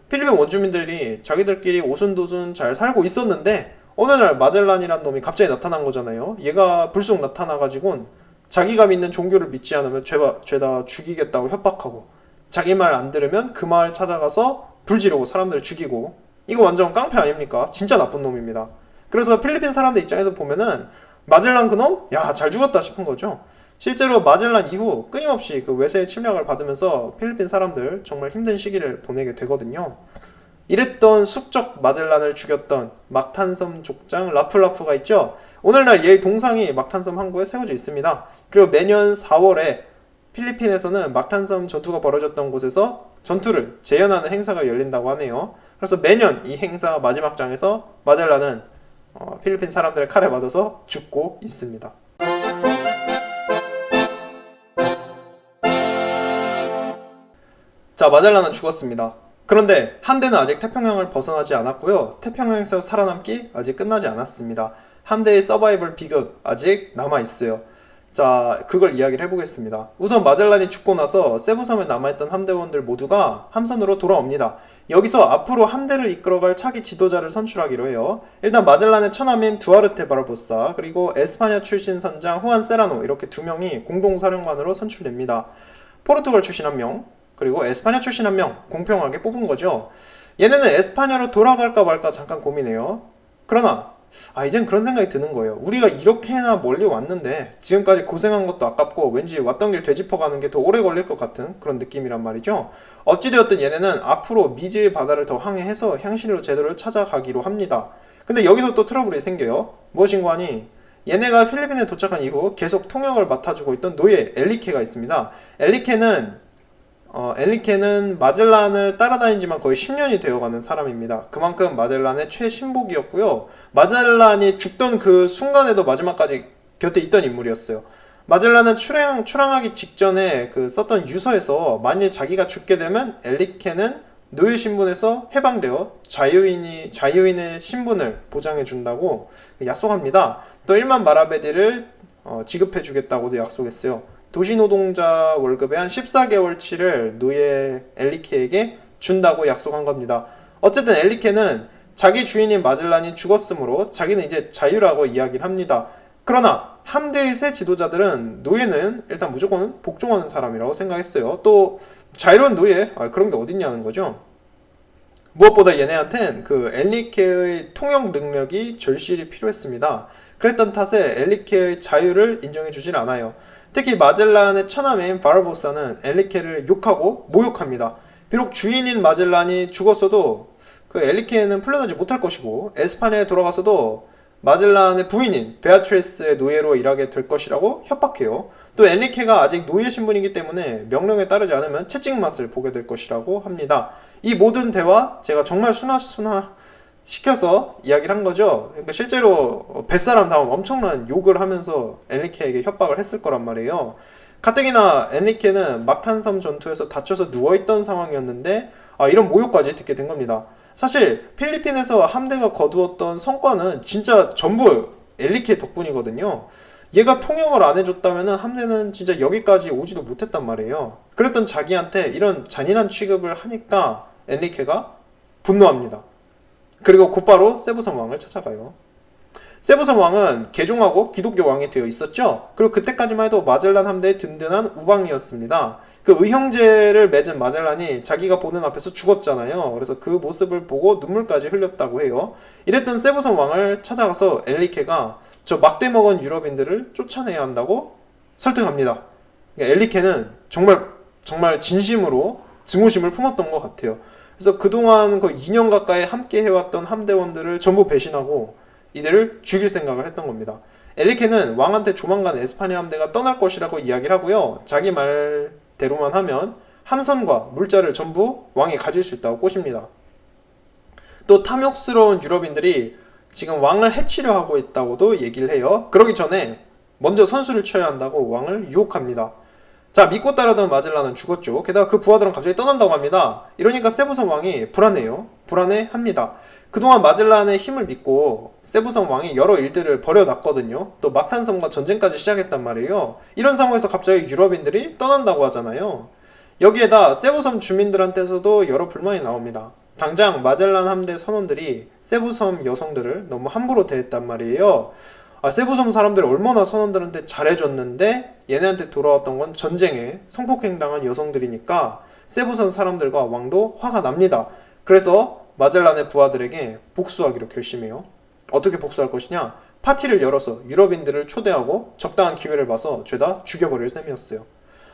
필리핀 원주민들이 자기들끼리 오순도순 잘 살고 있었는데 어느 날 마젤란이란 놈이 갑자기 나타난 거잖아요. 얘가 불쑥 나타나가지고 자기가 믿는 종교를 믿지 않으면 죄다 죽이겠다고 협박하고 자기 말 안 들으면 그 마을 찾아가서 불 지르고 사람들을 죽이고 이거 완전 깡패 아닙니까? 진짜 나쁜 놈입니다. 그래서 필리핀 사람들 입장에서 보면은 마젤란 그놈? 야, 잘 죽었다 싶은 거죠. 실제로 마젤란 이후 끊임없이 그 외세의 침략을 받으면서 필리핀 사람들 정말 힘든 시기를 보내게 되거든요. 이랬던 숙적 마젤란을 죽였던 막탄섬 족장 라플라프가 있죠. 오늘날 얘의 동상이 막탄섬 항구에 세워져 있습니다. 그리고 매년 4월에 필리핀에서는 막탄섬 전투가 벌어졌던 곳에서 전투를 재현하는 행사가 열린다고 하네요. 그래서 매년 이 행사 마지막 장에서 마젤란은 필리핀 사람들의 칼에 맞아서 죽고 있습니다. 자, 마젤란은 죽었습니다. 그런데 함대는 아직 태평양을 벗어나지 않았고요. 태평양에서 살아남기 아직 끝나지 않았습니다. 함대의 서바이벌 비극 아직 남아있어요. 자, 그걸 이야기를 해보겠습니다. 우선 마젤란이 죽고 나서 세부섬에 남아있던 함대원들 모두가 함선으로 돌아옵니다. 여기서 앞으로 함대를 이끌어갈 차기 지도자를 선출하기로 해요. 일단 마젤란의 처남인 두아르테 바르보사 그리고 에스파냐 출신 선장 후안 세라노 이렇게 두 명이 공동사령관으로 선출됩니다. 포르투갈 출신 한 명, 그리고 에스파냐 출신 한 명 공평하게 뽑은 거죠. 얘네는 에스파냐로 돌아갈까 말까 잠깐 고민해요. 그러나 이젠 그런 생각이 드는 거예요. 우리가 이렇게나 멀리 왔는데 지금까지 고생한 것도 아깝고 왠지 왔던 길 되짚어가는 게 더 오래 걸릴 것 같은 그런 느낌이란 말이죠. 어찌되었든 얘네는 앞으로 미질 바다를 더 항해해서 향신료 제도를 찾아가기로 합니다. 근데 여기서 또 트러블이 생겨요. 무엇인고 하니 얘네가 필리핀에 도착한 이후 계속 통역을 맡아주고 있던 노예 엘리케가 있습니다. 엘리케는 마젤란을 따라다닌 지만 거의 10년이 되어가는 사람입니다. 그만큼 마젤란의 최신복이었고요. 마젤란이 죽던 그 순간에도 마지막까지 곁에 있던 인물이었어요. 마젤란은 출항하기 직전에 썼던 유서에서 만일 자기가 죽게 되면 엘리케는 노예 신분에서 해방되어 자유인의 신분을 보장해준다고 약속합니다. 또 1만 마라베디를 지급해주겠다고도 약속했어요. 도시노동자 월급의 한 14개월치를 노예 엘리케에게 준다고 약속한 겁니다. 어쨌든 엘리케는 자기 주인인 마젤란이 죽었으므로 자기는 이제 자유라고 이야기를 합니다. 그러나 함대의 새 지도자들은 노예는 일단 무조건 복종하는 사람이라고 생각했어요. 또 자유로운 노예? 그런 게 어딨냐는 거죠. 무엇보다 얘네한텐 엘리케의 통역 능력이 절실히 필요했습니다. 그랬던 탓에 엘리케의 자유를 인정해주질 않아요. 특히 마젤란의 처남인 바르보사는 엘리케를 욕하고 모욕합니다. 비록 주인인 마젤란이 죽었어도 그 엘리케는 풀려나지 못할 것이고, 에스파냐에 돌아가서도 마젤란의 부인인 베아트리스의 노예로 일하게 될 것이라고 협박해요. 또 엔리케가 아직 노예 신분이기 때문에 명령에 따르지 않으면 채찍 맛을 보게 될 것이라고 합니다. 이 모든 대화 제가 정말 순화순화 시켜서 이야기를 한 거죠. 그러니까 실제로 뱃사람 다운 엄청난 욕을 하면서 엔리케에게 협박을 했을 거란 말이에요. 가뜩이나 엔리케는 막탄섬 전투에서 다쳐서 누워있던 상황이었는데 이런 모욕까지 듣게 된 겁니다. 사실 필리핀에서 함대가 거두었던 성과는 진짜 전부 엔리케 덕분이거든요. 얘가 통역을 안 해줬다면 함대는 진짜 여기까지 오지도 못했단 말이에요. 그랬던 자기한테 이런 잔인한 취급을 하니까 엔리케가 분노합니다. 그리고 곧바로 세부섬 왕을 찾아가요. 세부섬 왕은 개종하고 기독교 왕이 되어 있었죠. 그리고 그때까지만 해도 마젤란 함대의 든든한 우방이었습니다. 그 의형제를 맺은 마젤란이 자기가 보는 앞에서 죽었잖아요. 그래서 그 모습을 보고 눈물까지 흘렸다고 해요. 이랬던 세부섬 왕을 찾아가서 엔리케가 저 막대 먹은 유럽인들을 쫓아내야 한다고 설득합니다. 그러니까 엔리케는 정말 진심으로 증오심을 품었던 것 같아요. 그래서 그동안 그 2년 가까이 함께 해왔던 함대원들을 전부 배신하고 이들을 죽일 생각을 했던 겁니다. 엔리케는 왕한테 조만간 에스파냐 함대가 떠날 것이라고 이야기를 하고요. 자기 말대로만 하면 함선과 물자를 전부 왕이 가질 수 있다고 꼬십니다. 또 탐욕스러운 유럽인들이 지금 왕을 해치려 하고 있다고도 얘기를 해요. 그러기 전에 먼저 선수를 쳐야 한다고 왕을 유혹합니다. 자, 믿고 따르던 마젤란은 죽었죠. 게다가 그 부하들은 갑자기 떠난다고 합니다. 이러니까 세부섬 왕이 불안해요. 불안해합니다. 그동안 마젤란의 힘을 믿고 세부섬 왕이 여러 일들을 벌여놨거든요. 또 막탄섬과 전쟁까지 시작했단 말이에요. 이런 상황에서 갑자기 유럽인들이 떠난다고 하잖아요. 여기에다 세부섬 주민들한테서도 여러 불만이 나옵니다. 당장 마젤란 함대 선원들이 세부섬 여성들을 너무 함부로 대했단 말이에요. 세부섬 사람들이 얼마나 선원들한테 잘해줬는데 얘네한테 돌아왔던 건 전쟁에 성폭행당한 여성들이니까 세부섬 사람들과 왕도 화가 납니다. 그래서 마젤란의 부하들에게 복수하기로 결심해요. 어떻게 복수할 것이냐? 파티를 열어서 유럽인들을 초대하고 적당한 기회를 봐서 죄다 죽여버릴 셈이었어요.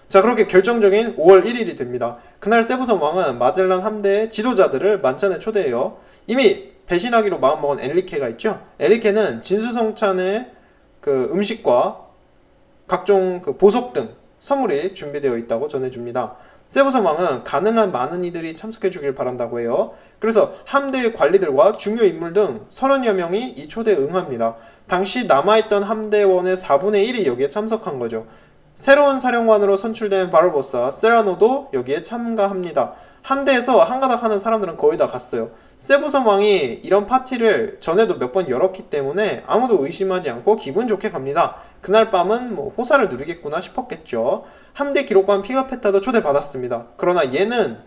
자, 그렇게 결정적인 5월 1일이 됩니다. 그날 세부섬 왕은 마젤란 함대의 지도자들을 만찬에 초대해요. 이미 배신하기로 마음먹은 엔리케가 있죠. 엔리케는 진수성찬의 그 음식과 각종 그 보석 등 선물이 준비되어 있다고 전해줍니다. 세부섬 왕은 가능한 많은 이들이 참석해 주길 바란다고 해요. 그래서 함대의 관리들과 중요 인물 등 30여 명이 이 초대에 응합니다. 당시 남아있던 함대원의 4분의 1이 여기에 참석한 거죠. 새로운 사령관으로 선출된 바르보사 세라노도 여기에 참가합니다. 함대에서 한가닥 하는 사람들은 거의 다 갔어요. 세부섬 왕이 이런 파티를 전에도 몇 번 열었기 때문에 아무도 의심하지 않고 기분 좋게 갑니다. 그날 밤은 호사를 누리겠구나 싶었겠죠. 함대 기록관 피가페타도 초대받았습니다. 그러나 얘는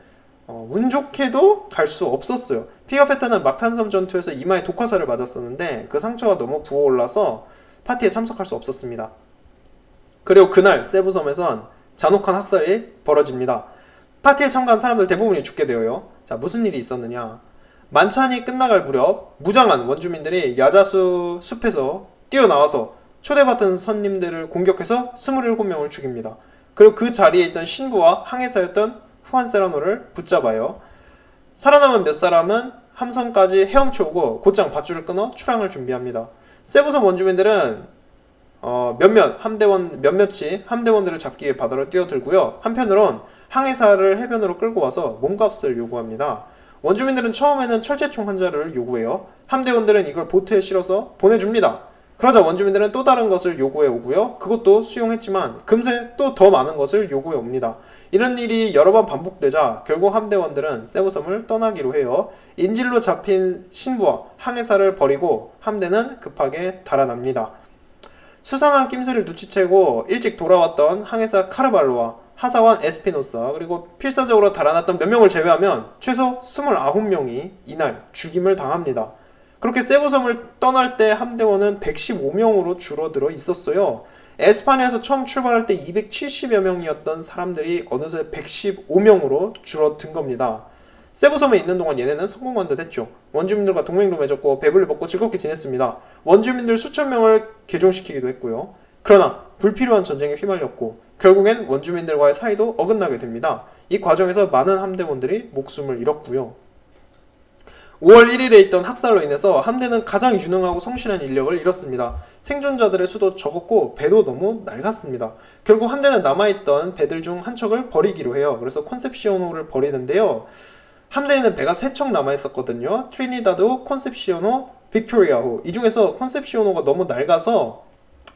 운 좋게도 갈 수 없었어요. 피가페타는 막탄섬 전투에서 이마에 독화살을 맞았었는데 그 상처가 너무 부어올라서 파티에 참석할 수 없었습니다. 그리고 그날 세부섬에선 잔혹한 학살이 벌어집니다. 파티에 참가한 사람들 대부분이 죽게 되어요. 자, 무슨 일이 있었느냐? 만찬이 끝나갈 무렵 무장한 원주민들이 야자수 숲에서 뛰어나와서 초대받은 손님들을 공격해서 27명을 죽입니다. 그리고 그 자리에 있던 신부와 항해사였던 후안 세라노를 붙잡아요. 살아남은 몇 사람은 함선까지 헤엄쳐오고 곧장 밧줄을 끊어 출항을 준비합니다. 세부섬 원주민들은 몇몇이 함대원들을 잡기 위해 바다로 뛰어들고요. 한편으론 항해사를 해변으로 끌고 와서 몸값을 요구합니다. 원주민들은 처음에는 철제총 한 자루를 요구해요. 함대원들은 이걸 보트에 실어서 보내줍니다. 그러자 원주민들은 또 다른 것을 요구해 오고요. 그것도 수용했지만 금세 또 더 많은 것을 요구해 옵니다. 이런 일이 여러 번 반복되자 결국 함대원들은 세부섬을 떠나기로 해요. 인질로 잡힌 신부와 항해사를 버리고 함대는 급하게 달아납니다. 수상한 낌새를 눈치채고 일찍 돌아왔던 항해사 카르발로와 하사관 에스피노사 그리고 필사적으로 달아났던 몇 명을 제외하면 최소 29명이 이날 죽임을 당합니다. 그렇게 세부섬을 떠날 때 함대원은 115명으로 줄어들어 있었어요. 에스파냐에서 처음 출발할 때 270여 명이었던 사람들이 어느새 115명으로 줄어든 겁니다. 세부섬에 있는 동안 얘네는 성공한 듯 했죠. 원주민들과 동맹도 맺었고 배불리 먹고 즐겁게 지냈습니다. 원주민들 수천 명을 개종시키기도 했고요. 그러나 불필요한 전쟁에 휘말렸고 결국엔 원주민들과의 사이도 어긋나게 됩니다. 이 과정에서 많은 함대원들이 목숨을 잃었고요. 5월 1일에 있던 학살로 인해서 함대는 가장 유능하고 성실한 인력을 잃었습니다. 생존자들의 수도 적었고 배도 너무 낡았습니다. 결국 함대는 남아있던 배들 중 한 척을 버리기로 해요. 그래서 콘셉시오노를 버리는데요. 함대에는 배가 3척 남아있었거든요. 트리니다드, 콘셉시오노, 빅토리아호. 이 중에서 콘셉시오노가 너무 낡아서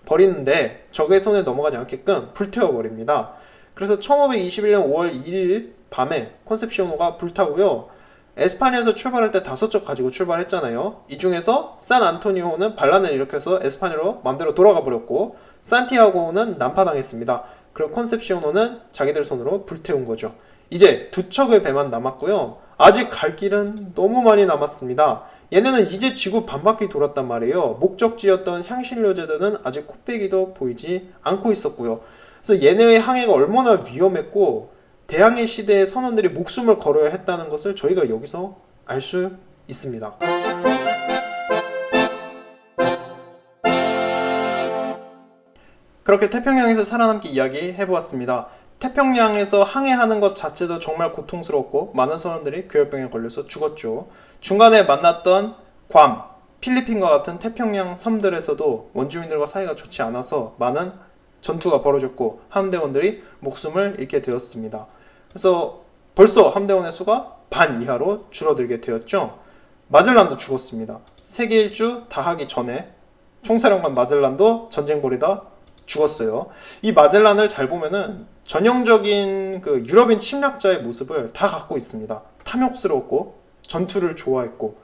버리는데 적의 손에 넘어가지 않게끔 불태워버립니다. 그래서 1521년 5월 2일 밤에 콘셉시오노가 불타고요. 에스파냐에서 출발할 때 5척 가지고 출발했잖아요. 이 중에서 산 안토니오는 반란을 일으켜서 에스파냐로 맘대로 돌아가 버렸고 산티아고는 난파당했습니다. 그리고 콘셉시오노는 자기들 손으로 불태운 거죠. 이제 2척의 배만 남았고요. 아직 갈 길은 너무 많이 남았습니다. 얘네는 이제 지구 반바퀴 돌았단 말이에요. 목적지였던 향신료 제도는 아직 코빼기도 보이지 않고 있었고요. 그래서 얘네의 항해가 얼마나 위험했고 대항해 시대의 선원들이 목숨을 걸어야 했다는 것을 저희가 여기서 알 수 있습니다. 그렇게 태평양에서 살아남기 이야기 해보았습니다. 태평양에서 항해하는 것 자체도 정말 고통스럽고 많은 선원들이 괴혈병에 걸려서 죽었죠. 중간에 만났던 괌, 필리핀과 같은 태평양 섬들에서도 원주민들과 사이가 좋지 않아서 많은 전투가 벌어졌고 함대원들이 목숨을 잃게 되었습니다. 그래서 벌써 함대원의 수가 반 이하로 줄어들게 되었죠. 마젤란도 죽었습니다. 세계 일주 다 하기 전에 총사령관 마젤란도 전쟁 벌이다 죽었어요. 이 마젤란을 잘 보면은 전형적인 그 유럽인 침략자의 모습을 다 갖고 있습니다. 탐욕스러웠고 전투를 좋아했고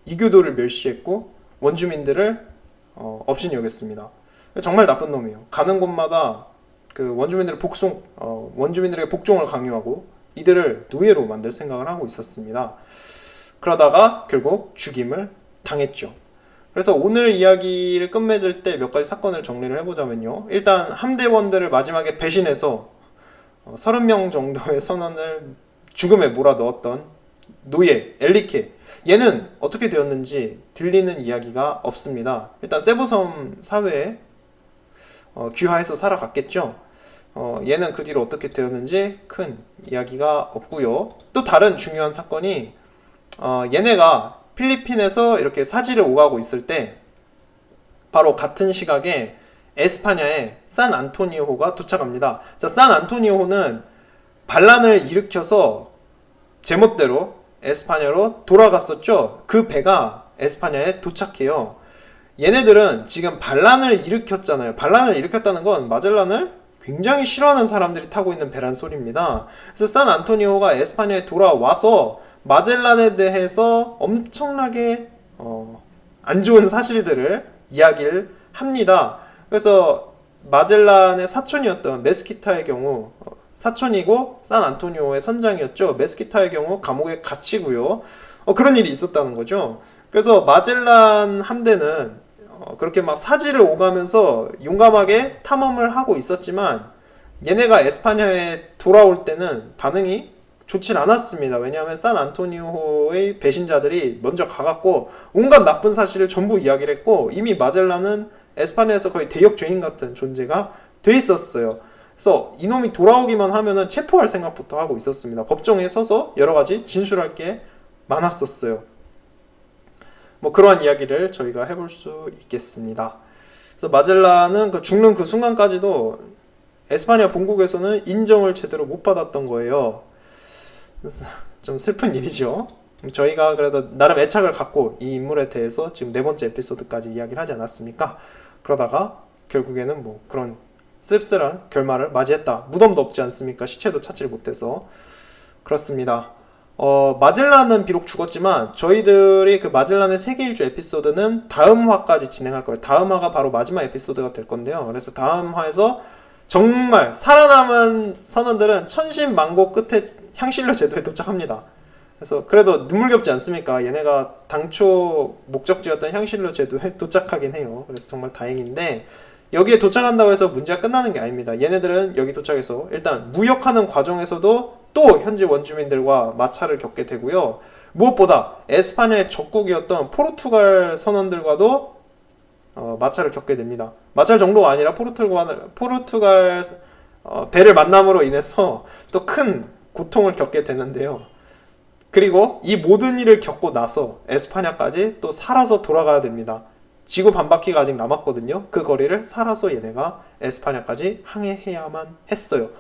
이교도를 멸시했고 원주민들을 업신이 여겼습니다. 정말 나쁜 놈이에요. 가는 곳마다 그 원주민들에게 복종을 강요하고 이들을 노예로 만들 생각을 하고 있었습니다. 그러다가 결국 죽임을 당했죠. 그래서 오늘 이야기를 끝맺을 때 몇 가지 사건을 정리를 해보자면요. 일단 함대원들을 마지막에 배신해서 30명 정도의 선원을 죽음에 몰아넣었던 노예 엘리케, 얘는 어떻게 되었는지 들리는 이야기가 없습니다. 일단 세부섬 사회에 귀화해서 살아갔겠죠. 얘는 그 뒤로 어떻게 되었는지 큰 이야기가 없고요. 또 다른 중요한 사건이 얘네가 필리핀에서 이렇게 사지를 오가고 있을 때 바로 같은 시각에 에스파냐에 산 안토니오호가 도착합니다. 자, 산 안토니오호는 반란을 일으켜서 제멋대로 에스파냐로 돌아갔었죠. 그 배가 에스파냐에 도착해요. 얘네들은 지금 반란을 일으켰잖아요. 반란을 일으켰다는 건 마젤란을 굉장히 싫어하는 사람들이 타고 있는 배란 소리입니다. 그래서 산 안토니오가 에스파냐에 돌아와서 마젤란에 대해서 엄청나게 안 좋은 사실들을 이야기를 합니다. 그래서 마젤란의 사촌이었던 메스키타의 경우 사촌이고 산 안토니오의 선장이었죠. 메스키타의 경우 감옥에 갇히고요. 그런 일이 있었다는 거죠. 그래서 마젤란 함대는 그렇게 막 사지를 오가면서 용감하게 탐험을 하고 있었지만 얘네가 에스파냐에 돌아올 때는 반응이 좋진 않았습니다. 왜냐하면 산 안토니오의 배신자들이 먼저 가갖고 온갖 나쁜 사실을 전부 이야기를 했고 이미 마젤란은 에스파냐에서 거의 대역 죄인 같은 존재가 돼 있었어요. 그래서 이놈이 돌아오기만 하면은 체포할 생각부터 하고 있었습니다. 법정에 서서 여러 가지 진술할 게 많았었어요. 그러한 이야기를 저희가 해볼 수 있겠습니다. 그래서 마젤란은 죽는 그 순간까지도 에스파냐 본국에서는 인정을 제대로 못 받았던 거예요. 그래서 좀 슬픈 일이죠. 저희가 그래도 나름 애착을 갖고 이 인물에 대해서 지금 4번째 에피소드까지 이야기를 하지 않았습니까? 그러다가 결국에는 그런 씁쓸한 결말을 맞이했다. 무덤도 없지 않습니까? 시체도 찾지를 못해서. 그렇습니다. 마젤란은 비록 죽었지만 저희들이 그 마젤란의 세계 일주 에피소드는 다음 화까지 진행할 거예요. 다음 화가 바로 마지막 에피소드가 될 건데요. 그래서 다음 화에서 정말 살아남은 선원들은 천신만고 끝에 향신료 제도에 도착합니다. 그래서 그래도 눈물겹지 않습니까? 얘네가 당초 목적지였던 향신료 제도에 도착하긴 해요. 그래서 정말 다행인데 여기에 도착한다고 해서 문제가 끝나는 게 아닙니다. 얘네들은 여기 도착해서 일단 무역하는 과정에서도 또 현지 원주민들과 마찰을 겪게 되고요. 무엇보다 에스파냐의 적국이었던 포르투갈 선원들과도 마찰을 겪게 됩니다. 마찰 정도가 아니라 포르투갈 배를 만남으로 인해서 또 큰 고통을 겪게 되는데요. 그리고 이 모든 일을 겪고 나서 에스파냐까지 또 살아서 돌아가야 됩니다. 지구 반바퀴가 아직 남았거든요. 그 거리를 살아서 얘네가 에스파냐까지 항해해야만 했어요.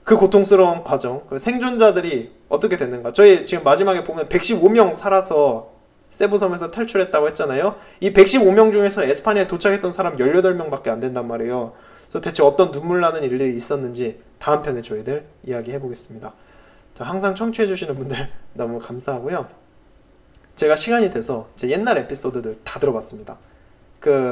그 고통스러운 과정, 그 생존자들이 어떻게 됐는가. 저희 지금 마지막에 보면 115명 살아서 세부섬에서 탈출했다고 했잖아요. 이 115명 중에서 에스파냐에 도착했던 사람 18명밖에 안 된단 말이에요. 그래서 대체 어떤 눈물 나는 일들이 있었는지 다음 편에 저희들 이야기해 보겠습니다. 자, 항상 청취해 주시는 분들 너무 감사하고요. 제가 시간이 돼서 제 옛날 에피소드들 다 들어봤습니다.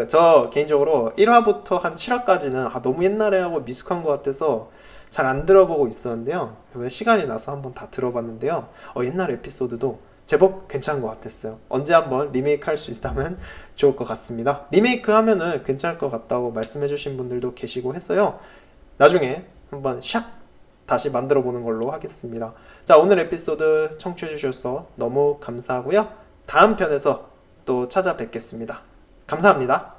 저 개인적으로 1화부터 한 7화까지는 너무 옛날에 하고 미숙한 것 같아서 잘 안 들어보고 있었는데요. 이번에 시간이 나서 한번 다 들어봤는데요. 옛날 에피소드도 제법 괜찮은 것 같았어요. 언제 한번 리메이크 할 수 있다면 좋을 것 같습니다. 리메이크 하면은 괜찮을 것 같다고 말씀해 주신 분들도 계시고 했어요. 나중에 한번 샥 다시 만들어 보는 걸로 하겠습니다. 자, 오늘 에피소드 청취해 주셔서 너무 감사하고요. 다음 편에서 또 찾아뵙겠습니다. 감사합니다.